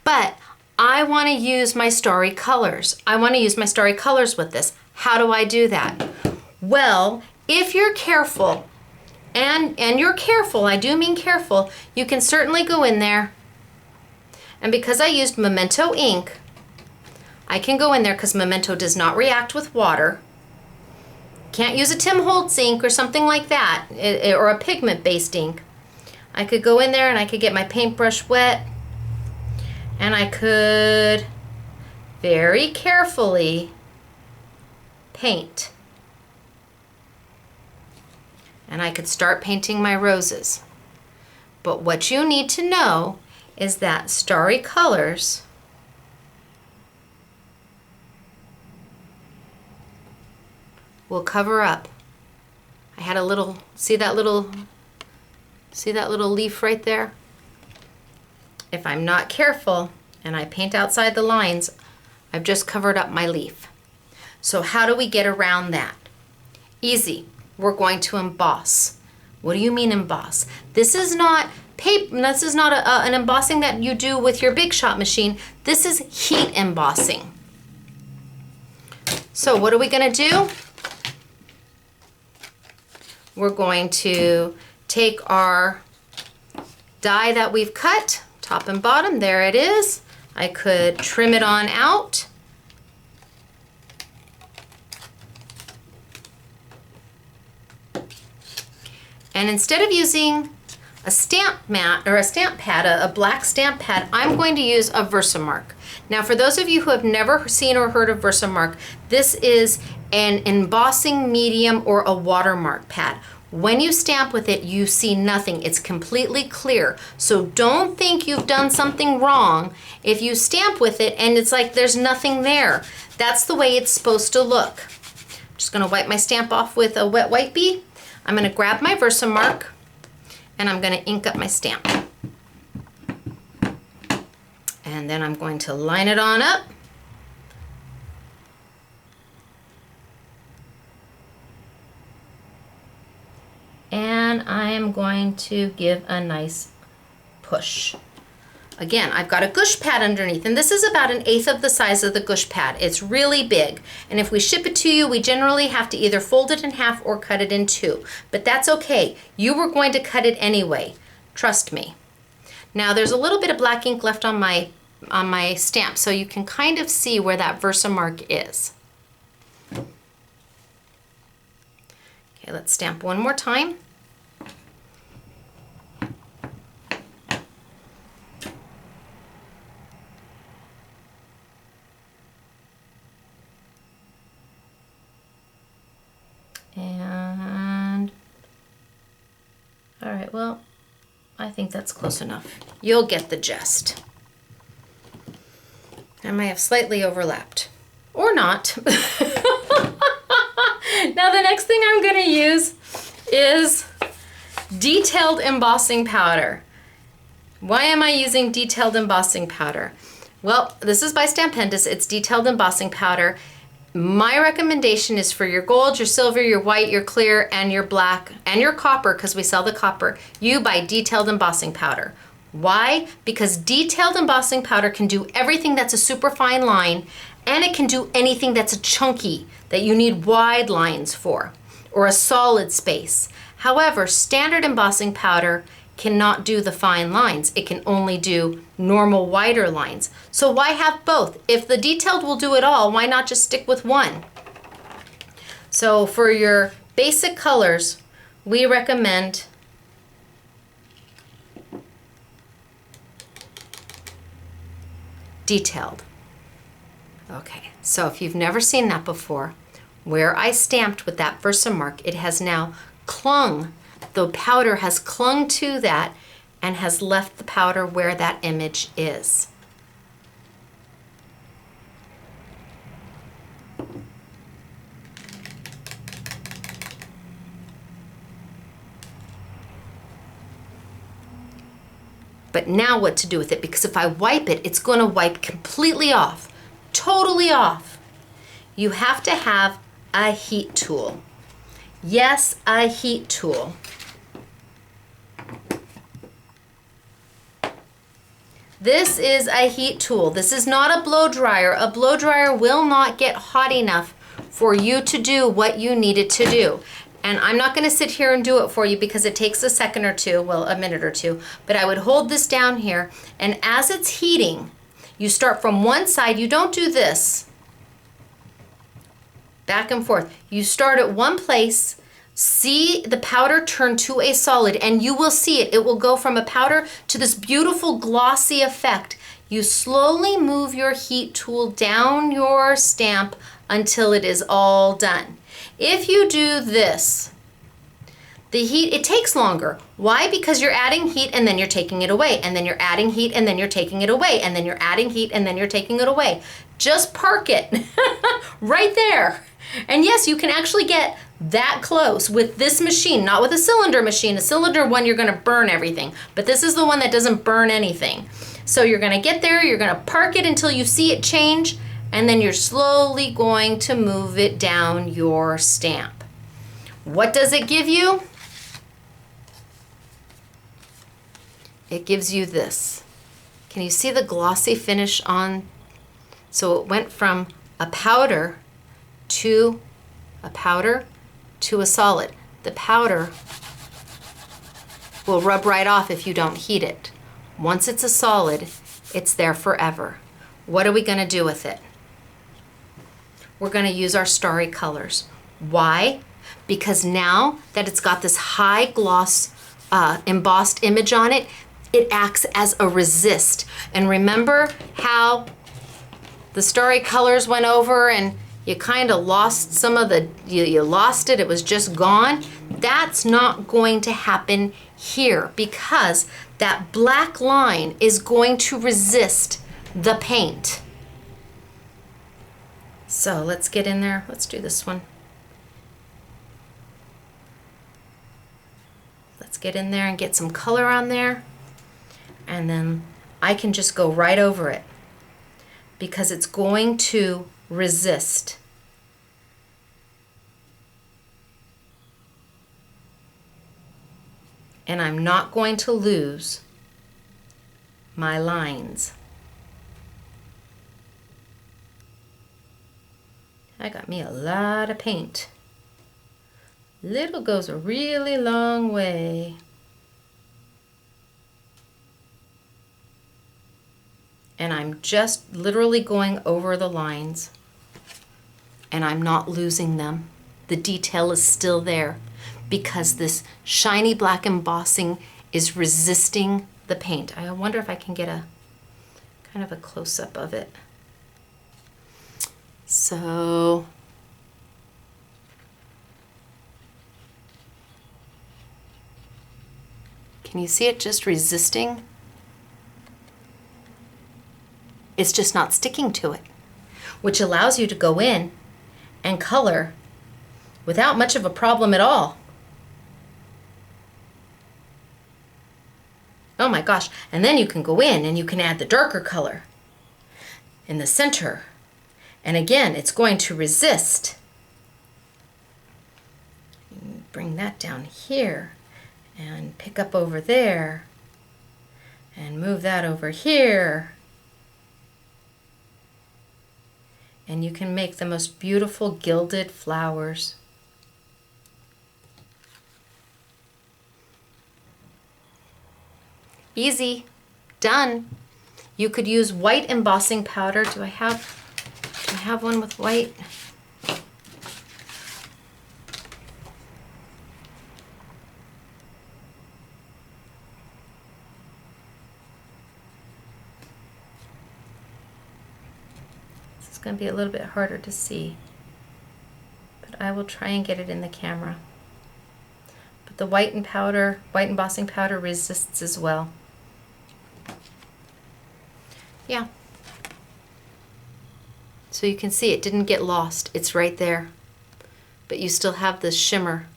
Speaker 1: But I want to use my Starry colors. I want to use my Starry colors with this. How do I do that? Well, if you're careful, and you're careful, I do mean careful, you can certainly go in there. And because I used Memento ink, I can go in there because Memento does not react with water. Can't use a Tim Holtz ink or something like that, or a pigment-based ink. I could go in there and I could get my paintbrush wet, and I could very carefully paint. And I could start painting my roses. But what you need to know is that Starry colors will cover up. I had a little, see that little leaf right there? If I'm not careful and I paint outside the lines, I've just covered up my leaf. So how do we get around that? Easy. We're going to emboss. What do you mean emboss? This is not paper. This is not an embossing that you do with your Big Shot machine. This is heat embossing. So what are we going to do? We're going to take our die that we've cut, top and bottom, there it is. I could trim it on out. And instead of using a stamp mat or a stamp pad, a black stamp pad, I'm going to use a Versamark. Now for those of you who have never seen or heard of Versamark, this is an embossing medium or a watermark pad. When you stamp with it, you see nothing. It's completely clear. So don't think you've done something wrong if you stamp with it and it's like there's nothing there. That's the way it's supposed to look. I'm just gonna wipe my stamp off with a wet wipey. I'm gonna grab my Versamark and I'm gonna ink up my stamp. And then I'm going to line it on up. And I am going to give a nice push. Again, I've got a gush pad underneath, and this is about 1/8 of the size of the gush pad. It's really big, and if we ship it to you, we generally have to either fold it in half or cut it in two, but that's okay. You were going to cut it anyway, trust me. Now there's a little bit of black ink left on my stamp, so you can kind of see where that Versamark is. Okay, let's stamp one more time. And, all right, well, I think that's close enough. You'll get the gist. I may have slightly overlapped, or not. Now the next thing I'm gonna use is detailed embossing powder. Why am I using detailed embossing powder? Well, this is by Stampendous. It's detailed embossing powder. My recommendation is for your gold, your silver, your white, your clear, and your black, and your copper, because we sell the copper, you buy detailed embossing powder. Why? Because detailed embossing powder can do everything that's a super fine line, and it can do anything that's a chunky, that you need wide lines for, or a solid space. However, standard embossing powder cannot do the fine lines. It can only do normal wider lines. So why have both? If the detailed will do it all, why not just stick with one? So for your basic colors, we recommend detailed. Okay, so if you've never seen that before, where I stamped with that Versamark, it has now clung. The powder has clung to that and has left the powder where that image is. But now what to do with it, because if I wipe it, it's going to wipe completely off, totally off. You have to have a heat tool. Yes, a heat tool. This is a heat tool. This is not a blow dryer. A blow dryer will not get hot enough for you to do what you need it to do. And I'm not going to sit here and do it for you because it takes a second or two, well, a minute or two, but I would hold this down here, and as it's heating, you start from one side. You don't do this back and forth. You start at one place, see the powder turn to a solid, and you will see it. It will go from a powder to this beautiful glossy effect. You slowly move your heat tool down your stamp until it is all done. If you do this, the heat, it takes longer. Why? Because you're adding heat and then you're taking it away, and then you're adding heat and then you're taking it away, and then you're adding heat and then you're taking it away. Just park it right there. And yes, you can actually get that close with this machine, not with a cylinder machine. A cylinder one, you're gonna burn everything, but this is the one that doesn't burn anything. So you're gonna get there, you're gonna park it until you see it change, and then you're slowly going to move it down your stamp. What does it give you? It gives you this. Can you see the glossy finish on? So it went from a powder to a solid. The powder will rub right off if you don't heat it. Once it's a solid, it's there forever. What are we going to do with it? We're going to use our Starry colors. Why? Because now that it's got this high gloss embossed image on it, it acts as a resist. And remember how the Starry colors went over and you kind of lost some of the, you lost it, it was just gone? That's not going to happen here because that black line is going to resist the paint. So let's get in there. Let's do this one. Let's get in there and get some color on there. And then I can just go right over it because it's going to resist. And I'm not going to lose my lines. I got me a lot of paint. Little goes a really long way. And I'm just literally going over the lines and I'm not losing them. The detail is still there because this shiny black embossing is resisting the paint. I wonder if I can get a kind of a close-up of it. So can you see it just resisting? It's just not sticking to it, which allows you to go in and color without much of a problem at all. Oh my gosh, and then you can go in and you can add the darker color in the center. And again, it's going to resist. Bring that down here and pick up over there and move that over here. And you can make the most beautiful gilded flowers. Easy, done. You could use white embossing powder. Do I have one with white? going to be a little bit harder to see, but I will try and get it in the camera. But the white embossing powder resists as well. Yeah. So you can see it didn't get lost. It's right there. But you still have the shimmer.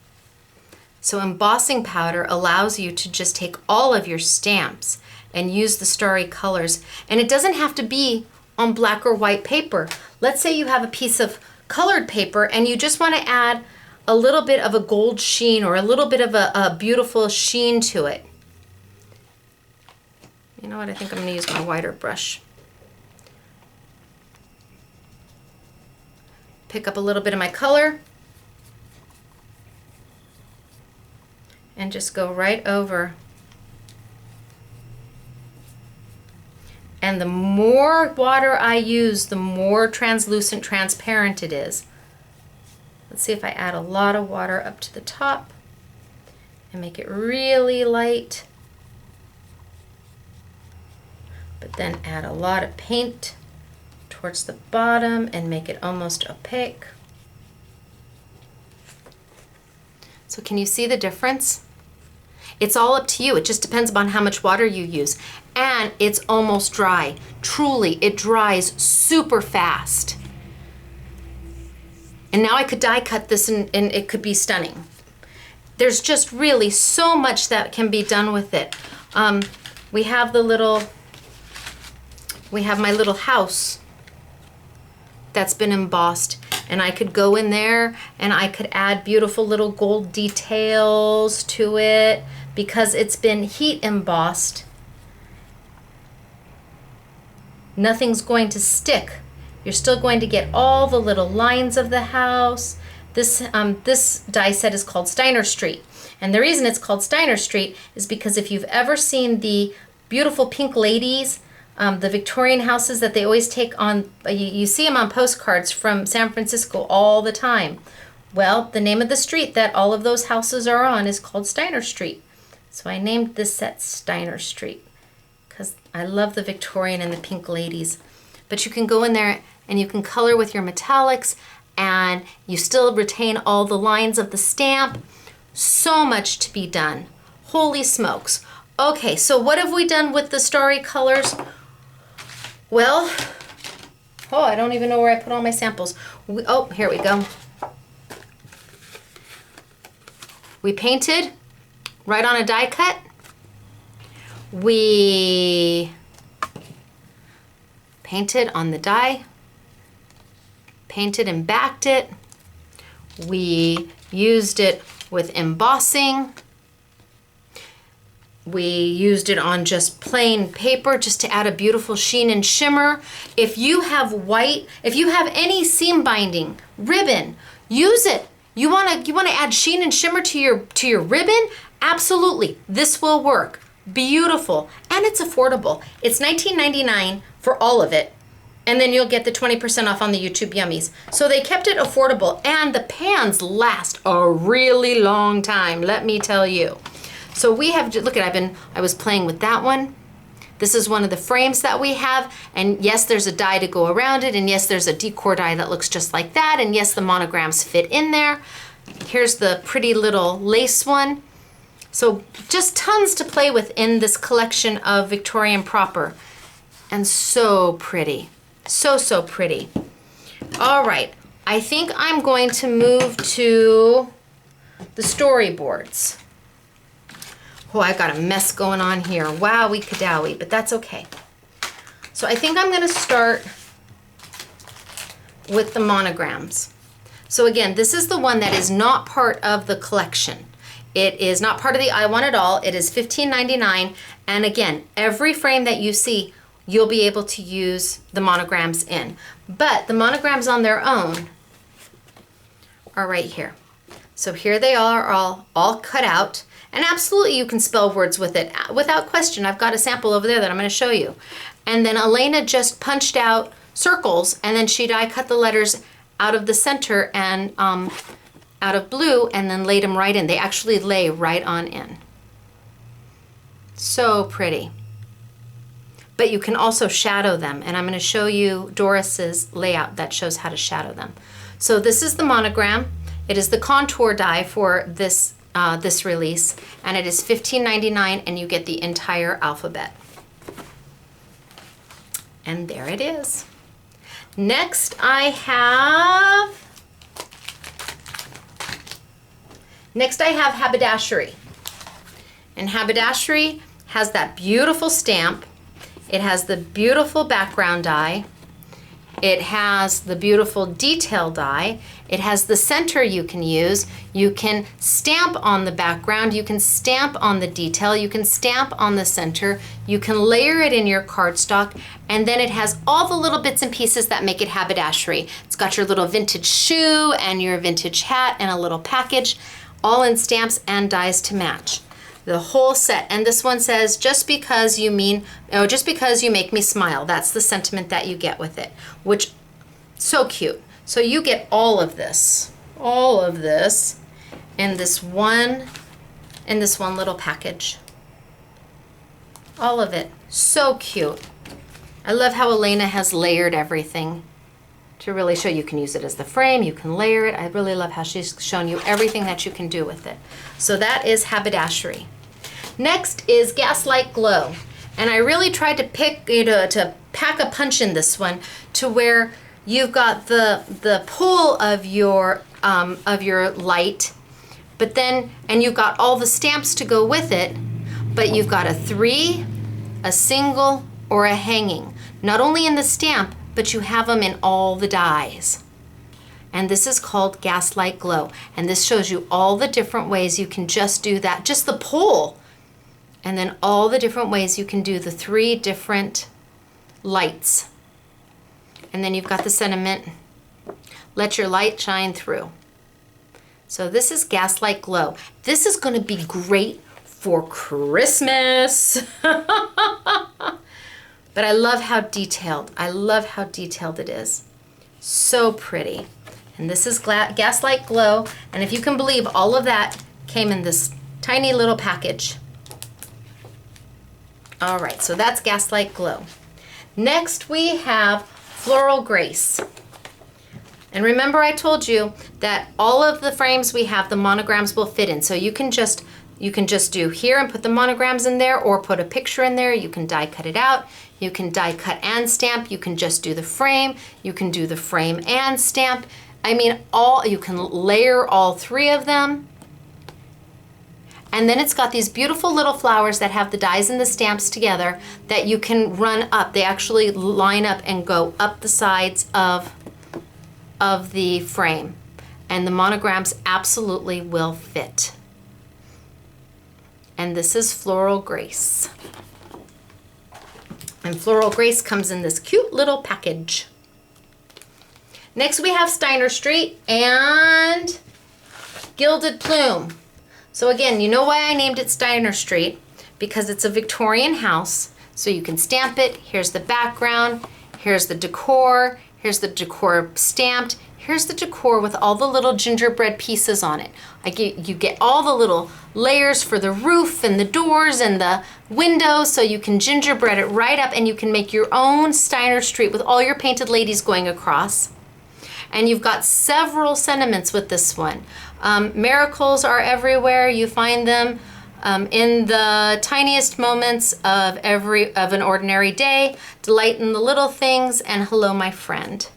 Speaker 1: So embossing powder allows you to just take all of your stamps and use the starry colors. And it doesn't have to be on black or white paper. Let's say you have a piece of colored paper and you just want to add a little bit of a gold sheen or a little bit of a beautiful sheen to it. You know what, I think I'm going to use my wider brush. Pick up a little bit of my color and just go right over. And the more water I use, the more translucent, transparent it is. Let's see if I add a lot of water up to the top and make it really light. But then add a lot of paint towards the bottom and make it almost opaque. So can you see the difference? It's all up to you. It just depends upon how much water you use. And it's almost dry. Truly, it dries super fast. And now I could die cut this and it could be stunning. There's just really so much that can be done with it. We have my little house that's been embossed, and I could go in there and I could add beautiful little gold details to it because it's been heat embossed. Nothing's going to stick. You're still going to get all the little lines of the house. This die set is called Steiner Street. And the reason it's called Steiner Street is because if you've ever seen the beautiful pink ladies, the Victorian houses that they always take on, you see them on postcards from San Francisco all the time. Well, the name of the street that all of those houses are on is called Steiner Street. So I named this set Steiner Street because I love the Victorian and the pink ladies. But you can go in there and you can color with your metallics and you still retain all the lines of the stamp. So much to be done. Holy smokes. Okay, so what have we done with the starry colors? Well, I don't even know where I put all my samples. Here we go. We painted right on a die cut. We painted on the die, painted and backed it. We used it with embossing. We used it on just plain paper just to add a beautiful sheen and shimmer. If you have white, if you have any seam binding ribbon, use it. You want to add sheen and shimmer to your ribbon? Absolutely. This will work. Beautiful. And it's affordable. It's $19.99 for all of it. And then you'll get the 20% off on the YouTube Yummies. So they kept it affordable, and the pans last a really long time, let me tell you. So we have, look at, I was playing with that one. This is one of the frames that we have, and yes, there's a die to go around it, and yes, there's a decor die that looks just like that, and yes, the monograms fit in there. Here's the pretty little lace one. So just tons to play with in this collection of Victorian proper, and so pretty. So pretty. All right, I think I'm going to move to the storyboards. Oh, I got a mess going on here. Wowie kadowie, but that's okay. So I think I'm going to start with the monograms. So again, this is the one that is not part of the collection. It is not part of the I Want It All. It is $15.99. And again, every frame that you see, you'll be able to use the monograms in. But the monograms on their own are right here. So here they are all cut out. And absolutely you can spell words with it without question. I've got a sample over there that I'm going to show you. And then Elena just punched out circles, and then she die cut the letters out of the center and out of blue, and then laid them right in. They actually lay right on in. So pretty. but you can also shadow them. And I'm going to show you Doris's layout that shows how to shadow them. So this is the Monogram. It is the contour die for this, this release, and it is $15.99, and you get the entire alphabet. And there it is. Next I have haberdashery. And haberdashery has that beautiful stamp. It has the beautiful background die. It has the beautiful detail die. It has the center you can use. You can stamp on the background. You can stamp on the detail. You can stamp on the center. You can layer it in your cardstock. And then it has all the little bits and pieces that make it haberdashery. It's got your little vintage shoe and your vintage hat and a little package, all in stamps and dies to match. The whole set. And this one says, just because you make me smile. That's the sentiment that you get with it, which, so cute. So you get all of this in this one little package. All of it, so cute. I love how Elena has layered everything to really show you can use it as the frame, you can layer it. I really love how she's shown you everything that you can do with it. So that is haberdashery. Next is Gaslight Glow. And I really tried to pick, to pack a punch in this one to where you've got the pull of your light, but then, and you've got all the stamps to go with it, but you've got a 3, a single, or a hanging. Not only in the stamp, but you have them in all the dies. And this is called Gaslight Glow. And this shows you all the different ways you can just do that, just the pull. And then all the different ways you can do the 3 different lights. And then you've got the sentiment, let your light shine through. So this is Gaslight Glow. This is going to be great for Christmas. But I love how detailed it is. So pretty. And this is Gaslight Glow. And if you can believe, all of that came in this tiny little package. All right, so that's Gaslight Glow. Next we have Floral Grace. And remember I told you that all of the frames we have, the monograms will fit in. So you can just do here and put the monograms in there, or put a picture in there. You can die cut it out. You can die cut and stamp. You can just do the frame. You can do the frame and stamp. I mean, you can layer all 3 of them. And then it's got these beautiful little flowers that have the dies and the stamps together that you can run up. They actually line up and go up the sides of the frame. And the monograms absolutely will fit. And this is Floral Grace. And Floral Grace comes in this cute little package. Next we have Steiner Street and Gilded Plume. So again, you know why I named it Steiner Street? Because it's a Victorian house. So you can stamp it. Here's the background. Here's the decor. Here's the decor stamped. Here's the decor with all the little gingerbread pieces on it. You get all the little layers for the roof and the doors and the windows, so you can gingerbread it right up, and you can make your own Steiner Street with all your painted ladies going across. And you've got several sentiments with this one. Miracles are everywhere. You find them in the tiniest moments of an ordinary day, delight in the little things, and hello, my friend.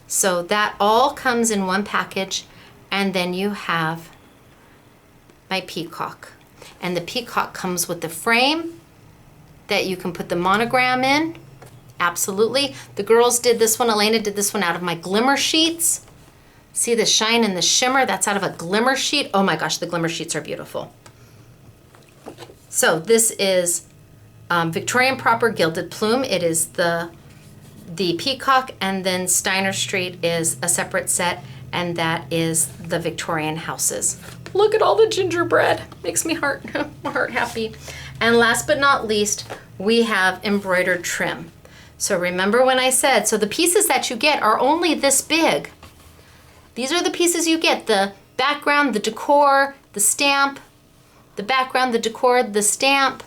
Speaker 1: So that all comes in one package. And then you have my peacock. And the peacock comes with the frame that you can put the monogram in. Absolutely. The girls did this one. Elena did this one out of my glimmer sheets. See the shine and the shimmer? That's out of a glimmer sheet. Oh my gosh, the glimmer sheets are beautiful. So this is Victorian Proper Gilded Plume. It is the peacock, and then Steiner Street is a separate set, and that is the Victorian houses. Look at all the gingerbread. Makes me my heart happy. And last but not least, we have embroidered trim. So remember when I said, so the pieces that you get are only this big. These are the pieces you get: the background, the decor, the stamp, the background, the decor, the stamp.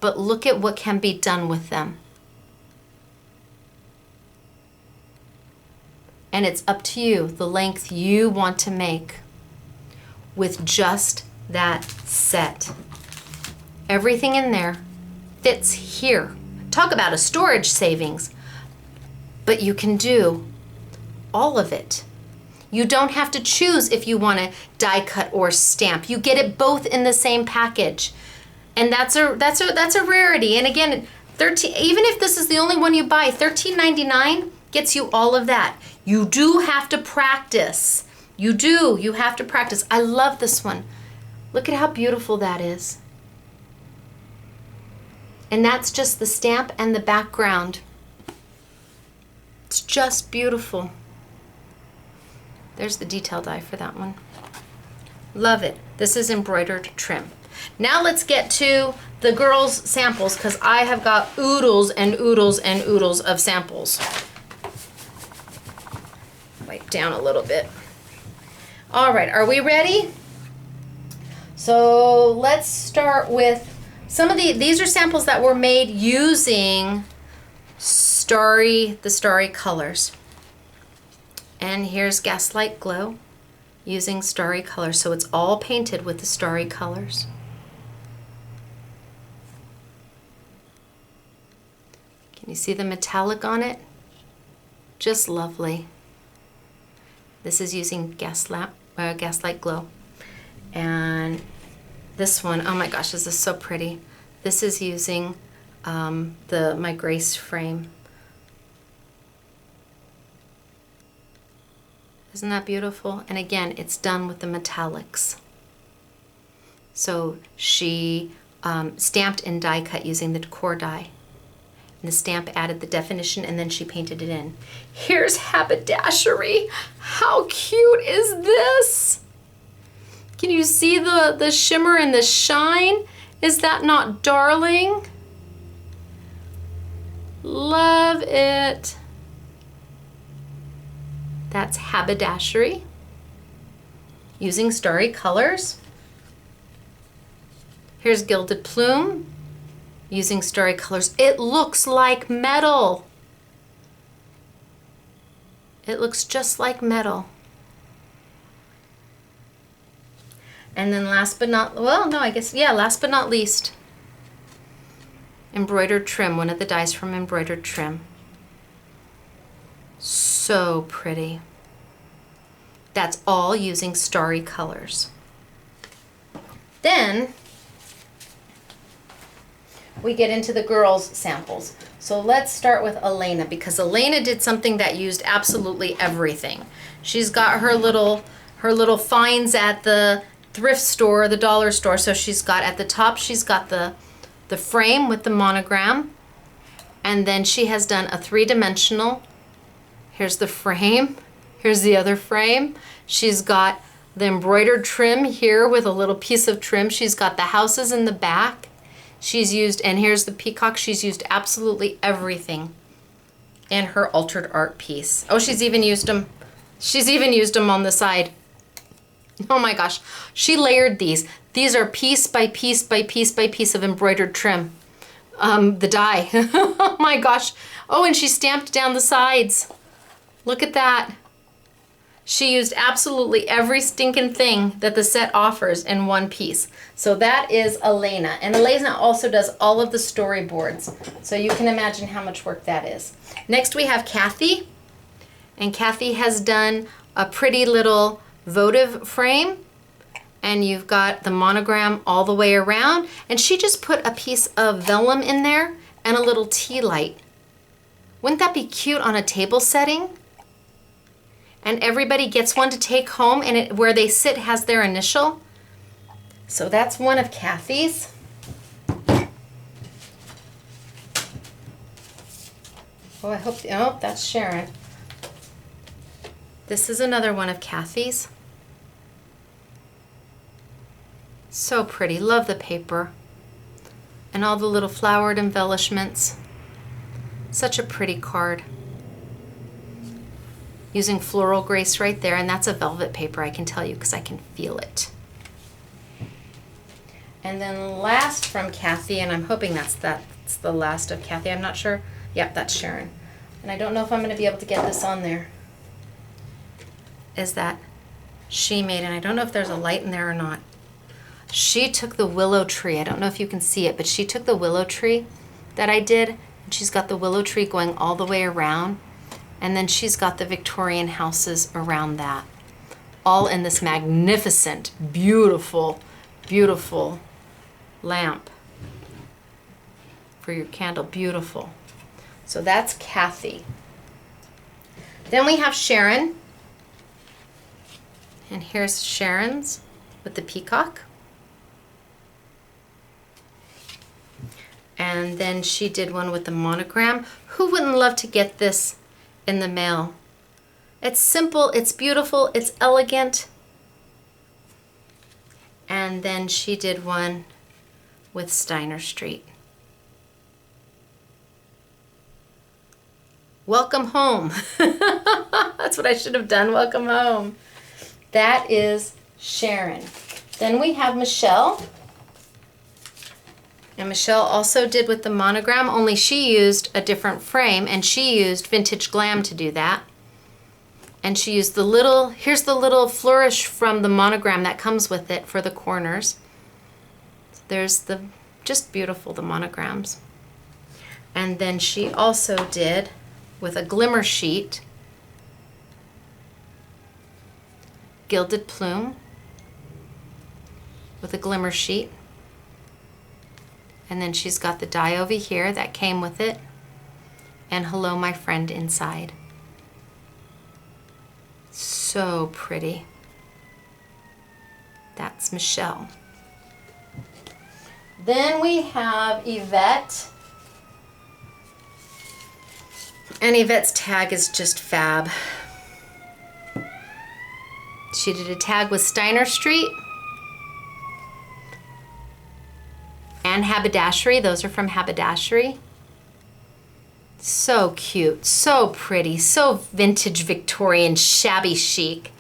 Speaker 1: but look at what can be done with them. And it's up to you, the length you want to make with just that set. Everything in there fits here. Talk about a storage savings, but you can do all of it. You don't have to choose if you want to die cut or stamp. You get it both in the same package. And that's a rarity. And again, even if this is the only one you buy, $13.99 gets you all of that. You do have to practice. You have to practice. I love this one. Look at how beautiful that is. And that's just the stamp and the background. It's just beautiful. There's the detail die for that one. Love it. This is embroidered trim. Now let's get to the girls' samples, because I have got oodles and oodles and oodles of samples. Wipe down a little bit. All right, are we ready? So let's start with some of these are samples that were made using Starry, the Starry colors. And here's Gaslight Glow using Starry colors. So it's all painted with the Starry colors. Can you see the metallic on it? Just lovely. This is using Gaslight Glow. And this one, oh my gosh, this is so pretty. This is using my Grace frame. Isn't that beautiful? And again, it's done with the metallics. So she stamped and die cut using the decor die. And the stamp added the definition, and then she painted it in. Here's haberdashery. How cute is this? Can you see the shimmer and the shine? Is that not darling? Love it. That's haberdashery using Starry colors. Here's Gilded Plume using Starry colors. It looks like metal. It looks just like metal. And then last but not least, embroidered trim, one of the dies from embroidered trim. So pretty. That's all using Starry colors. Then we get into the girls' samples. So let's start with Elena, because Elena did something that used absolutely everything. She's got her little finds at the thrift store, the dollar store. So she's got at the top, she's got the frame with the monogram, and then she has done a 3-dimensional. Here's the frame. Here's the other frame. She's got the embroidered trim here with a little piece of trim. She's got the houses in the back. She's used, and here's the peacock. She's used absolutely everything in her altered art piece. Oh, she's even used them. She's even used them on the side. Oh my gosh. She layered these. These are piece by piece by piece by piece of embroidered trim. The die. Oh my gosh. Oh, and she stamped down the sides. Look at that. She used absolutely every stinking thing that the set offers in one piece. So that is Elena. And Elena also does all of the storyboards. So you can imagine how much work that is. Next we have Kathy. And Kathy has done a pretty little votive frame. And you've got the monogram all the way around. And she just put a piece of vellum in there and a little tea light. Wouldn't that be cute on a table setting? And everybody gets one to take home, and where they sit has their initial. So that's one of Kathy's. Oh, that's Sharon. This is another one of Kathy's. So pretty, love the paper. And all the little flowered embellishments. Such a pretty card. Using Floral Grace right there, and that's a velvet paper, I can tell you, because I can feel it. And then last from Kathy, and I'm hoping that's the last of Kathy. I'm not sure. Yep, that's Sharon. And I don't know if I'm going to be able to get this on there. Is that she made, and I don't know if there's a light in there or not. She took the willow tree. I don't know if you can see it, but she took the willow tree that I did, and she's got the willow tree going all the way around, and then she's got the Victorian houses around that, all in this magnificent, beautiful, beautiful lamp for your candle. Beautiful. So that's Kathy. Then we have Sharon, and here's Sharon's with the peacock. And then she did one with the monogram. Who wouldn't love to get this in the mail? It's simple, it's beautiful, it's elegant. And then she did one with Steiner Street. Welcome home. That's what I should have done, welcome home. That is Sharon. Then we have Michelle. And Michelle also did with the monogram, only she used a different frame, and she used Vintage Glam to do that. And she used the little, here's the little flourish from the monogram that comes with it for the corners. There's the, just beautiful, the monograms. And then she also did with a glimmer sheet, Gilded Plume with a glimmer sheet. And then she's got the die over here that came with it, and Hello My Friend inside. So pretty. That's Michelle. Then we have Yvette. And Yvette's tag is just fab. She did a tag with Steiner Street and Haberdashery. Those are from Haberdashery. So cute, so pretty, so vintage Victorian, shabby chic.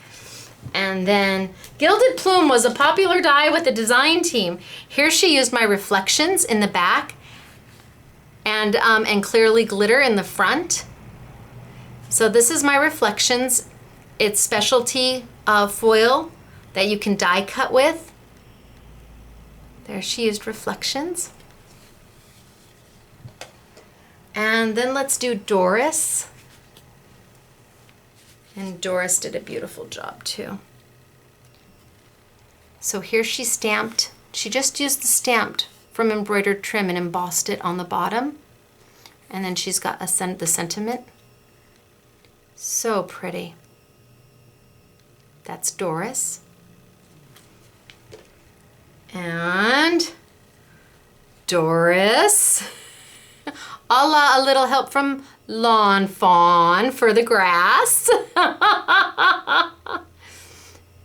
Speaker 1: And then Gilded Plume was a popular die with the design team. Here she used my reflections in the back and clearly glitter in the front. So this is my reflections. It's specialty foil that you can die cut with. There she used reflections. And then let's do Doris. And Doris did a beautiful job too. So here she stamped, she just used the stamped from embroidered trim and embossed it on the bottom. And then she's got the sentiment. So pretty. That's Doris. And Doris, a la a little help from Lawn Fawn for the grass.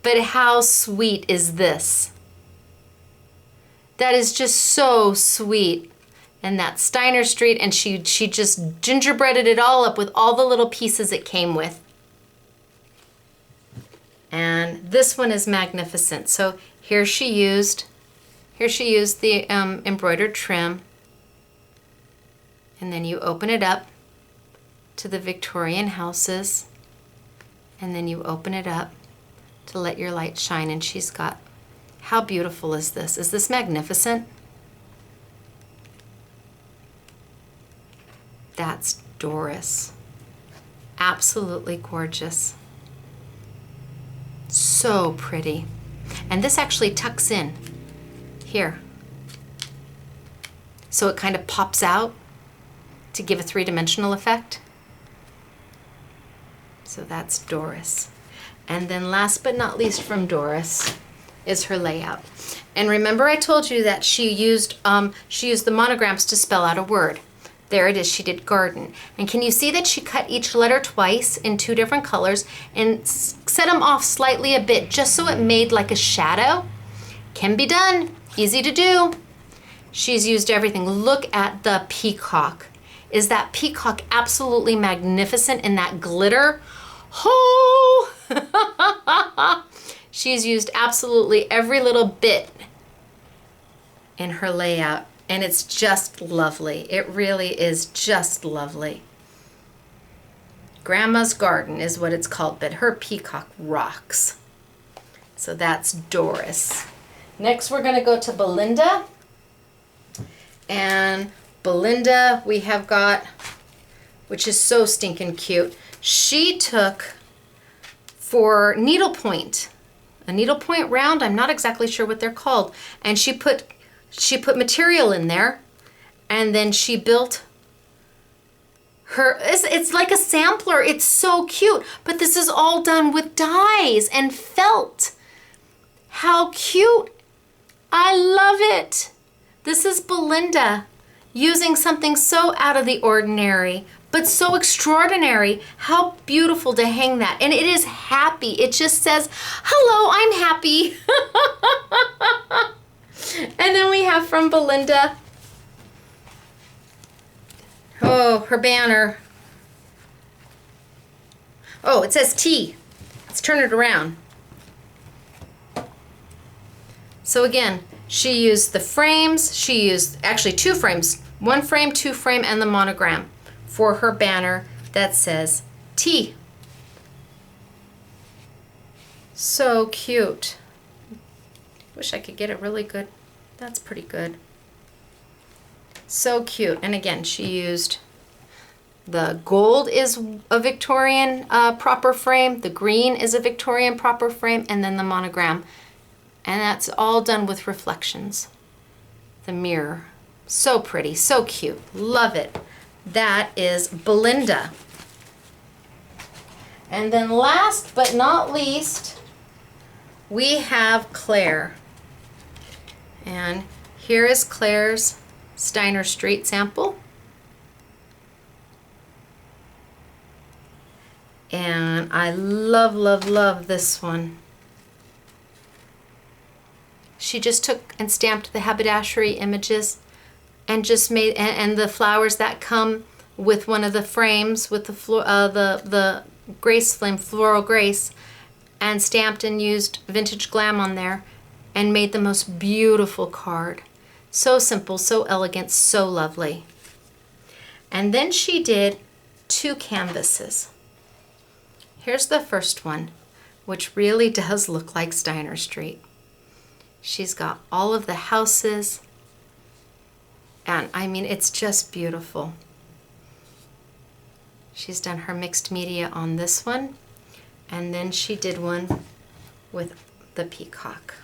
Speaker 1: But how sweet is this? That is just so sweet. And that Steiner Street, and she just gingerbreaded it all up with all the little pieces it came with. And this one is magnificent. So here she used the embroidered trim, and then you open it up to the Victorian houses, and then you open it up to let your light shine. And she's got, how beautiful is this? Is this magnificent? That's Doris. Absolutely gorgeous. So pretty. And this actually tucks in here. So it kind of pops out to give a three-dimensional effect. So that's Doris. And then last but not least from Doris is her layout. And remember I told you that she used the monograms to spell out a word. There it is, she did garden. And can you see that she cut each letter twice in two different colors and set them off slightly a bit just so it made like a shadow? Can be done, easy to do. She's used everything. Look at the peacock. Is that peacock absolutely magnificent in that glitter? Oh! She's used absolutely every little bit in her layout, and it's just lovely. It really is just lovely. Grandma's Garden is what it's called, but her peacock rocks. So that's Doris. Next we're gonna go to Belinda. And Belinda, we have got, which is so stinking cute. She took, for needlepoint, a needlepoint round, I'm not exactly sure what they're called, and she put material in there, and then she built her, it's like a sampler. It's so cute, but this is all done with dyes and felt. How cute. I love it. This is Belinda using something so out of the ordinary, but so extraordinary. How beautiful to hang that. And it is happy. It just says, hello, I'm happy. And then we have from Belinda, oh, her banner. Oh, it says T. Let's turn it around. So again, she used the frames. She used actually 2 frames. 1 frame, 2 frame, and the monogram for her banner that says T. So cute. Wish I could get it really good. That's pretty good. So cute. And again, she used the gold is a Victorian proper frame, the green is a Victorian proper frame, and then the monogram. And that's all done with reflections. The mirror. So pretty, so cute. Love it. That is Belinda. And then last but not least, we have Claire. And here is Claire's Steiner Street sample. And I love, love, love this one. She just took and stamped the haberdashery images and just made, and the flowers that come with one of the frames with the Grace Flame Floral Grace, and stamped and used Vintage Glam on there and made the most beautiful card. So simple, so elegant, so lovely. And then she did 2 canvases. Here's the first one, which really does look like Steiner Street. She's got all of the houses, and I mean, it's just beautiful. She's done her mixed media on this one, and then she did one with the peacock.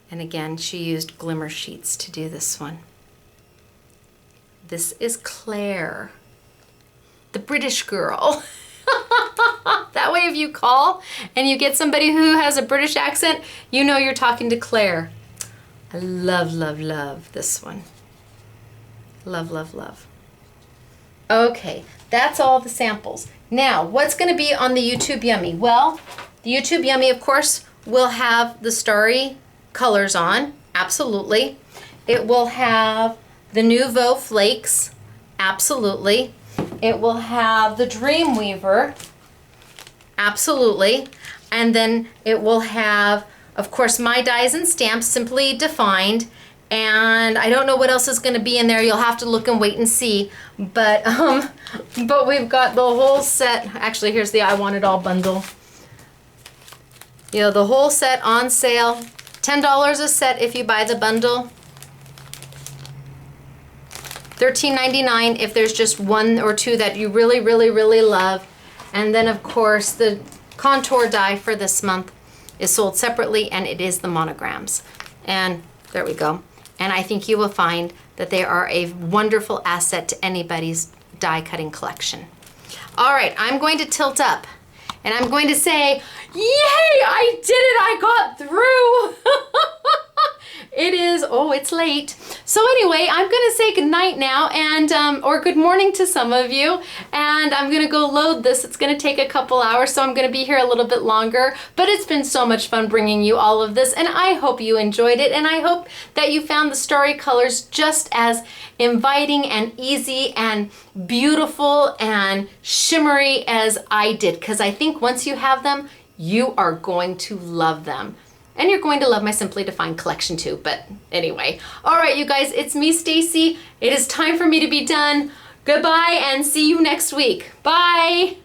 Speaker 1: And again, she used glimmer sheets to do this one. This is Claire, the British girl. That way if you call and you get somebody who has a British accent, you know you're talking to Claire. I love, love, love this one. Love, love, love. Okay, that's all the samples. Now, what's going to be on the YouTube Yummy? Well, the YouTube Yummy, of course, will have the Starry colors on, absolutely. It will have the Nouveau Flakes, absolutely. It will have the Dreamweaver, absolutely. And then it will have, of course, my dies and stamps, Simply Defined. And I don't know what else is going to be in there. You'll have to look and wait and see. But we've got the whole set. Actually, here's the I Want It All bundle. You know, the whole set on sale. $10 a set if you buy the bundle. $13.99 if there's just 1 or 2 that you really, really, really love. And then, of course, the contour die for this month is sold separately, and it is the monograms. And there we go. And I think you will find that they are a wonderful asset to anybody's die cutting collection. All right, I'm going to tilt up, and I'm going to say, yay, I did it, I got through. It is, oh, it's late. So anyway, I'm gonna say goodnight now, and or good morning to some of you, and I'm gonna go load this. It's gonna take a couple hours, so I'm gonna be here a little bit longer, but it's been so much fun bringing you all of this, and I hope you enjoyed it, and I hope that you found the Starry colors just as inviting and easy and beautiful and shimmery as I did, because I think once you have them, you are going to love them. And you're going to love my Simply Defined collection too. But anyway, all right, you guys, it's me, Stacy. It is time for me to be done. Goodbye and see you next week. Bye.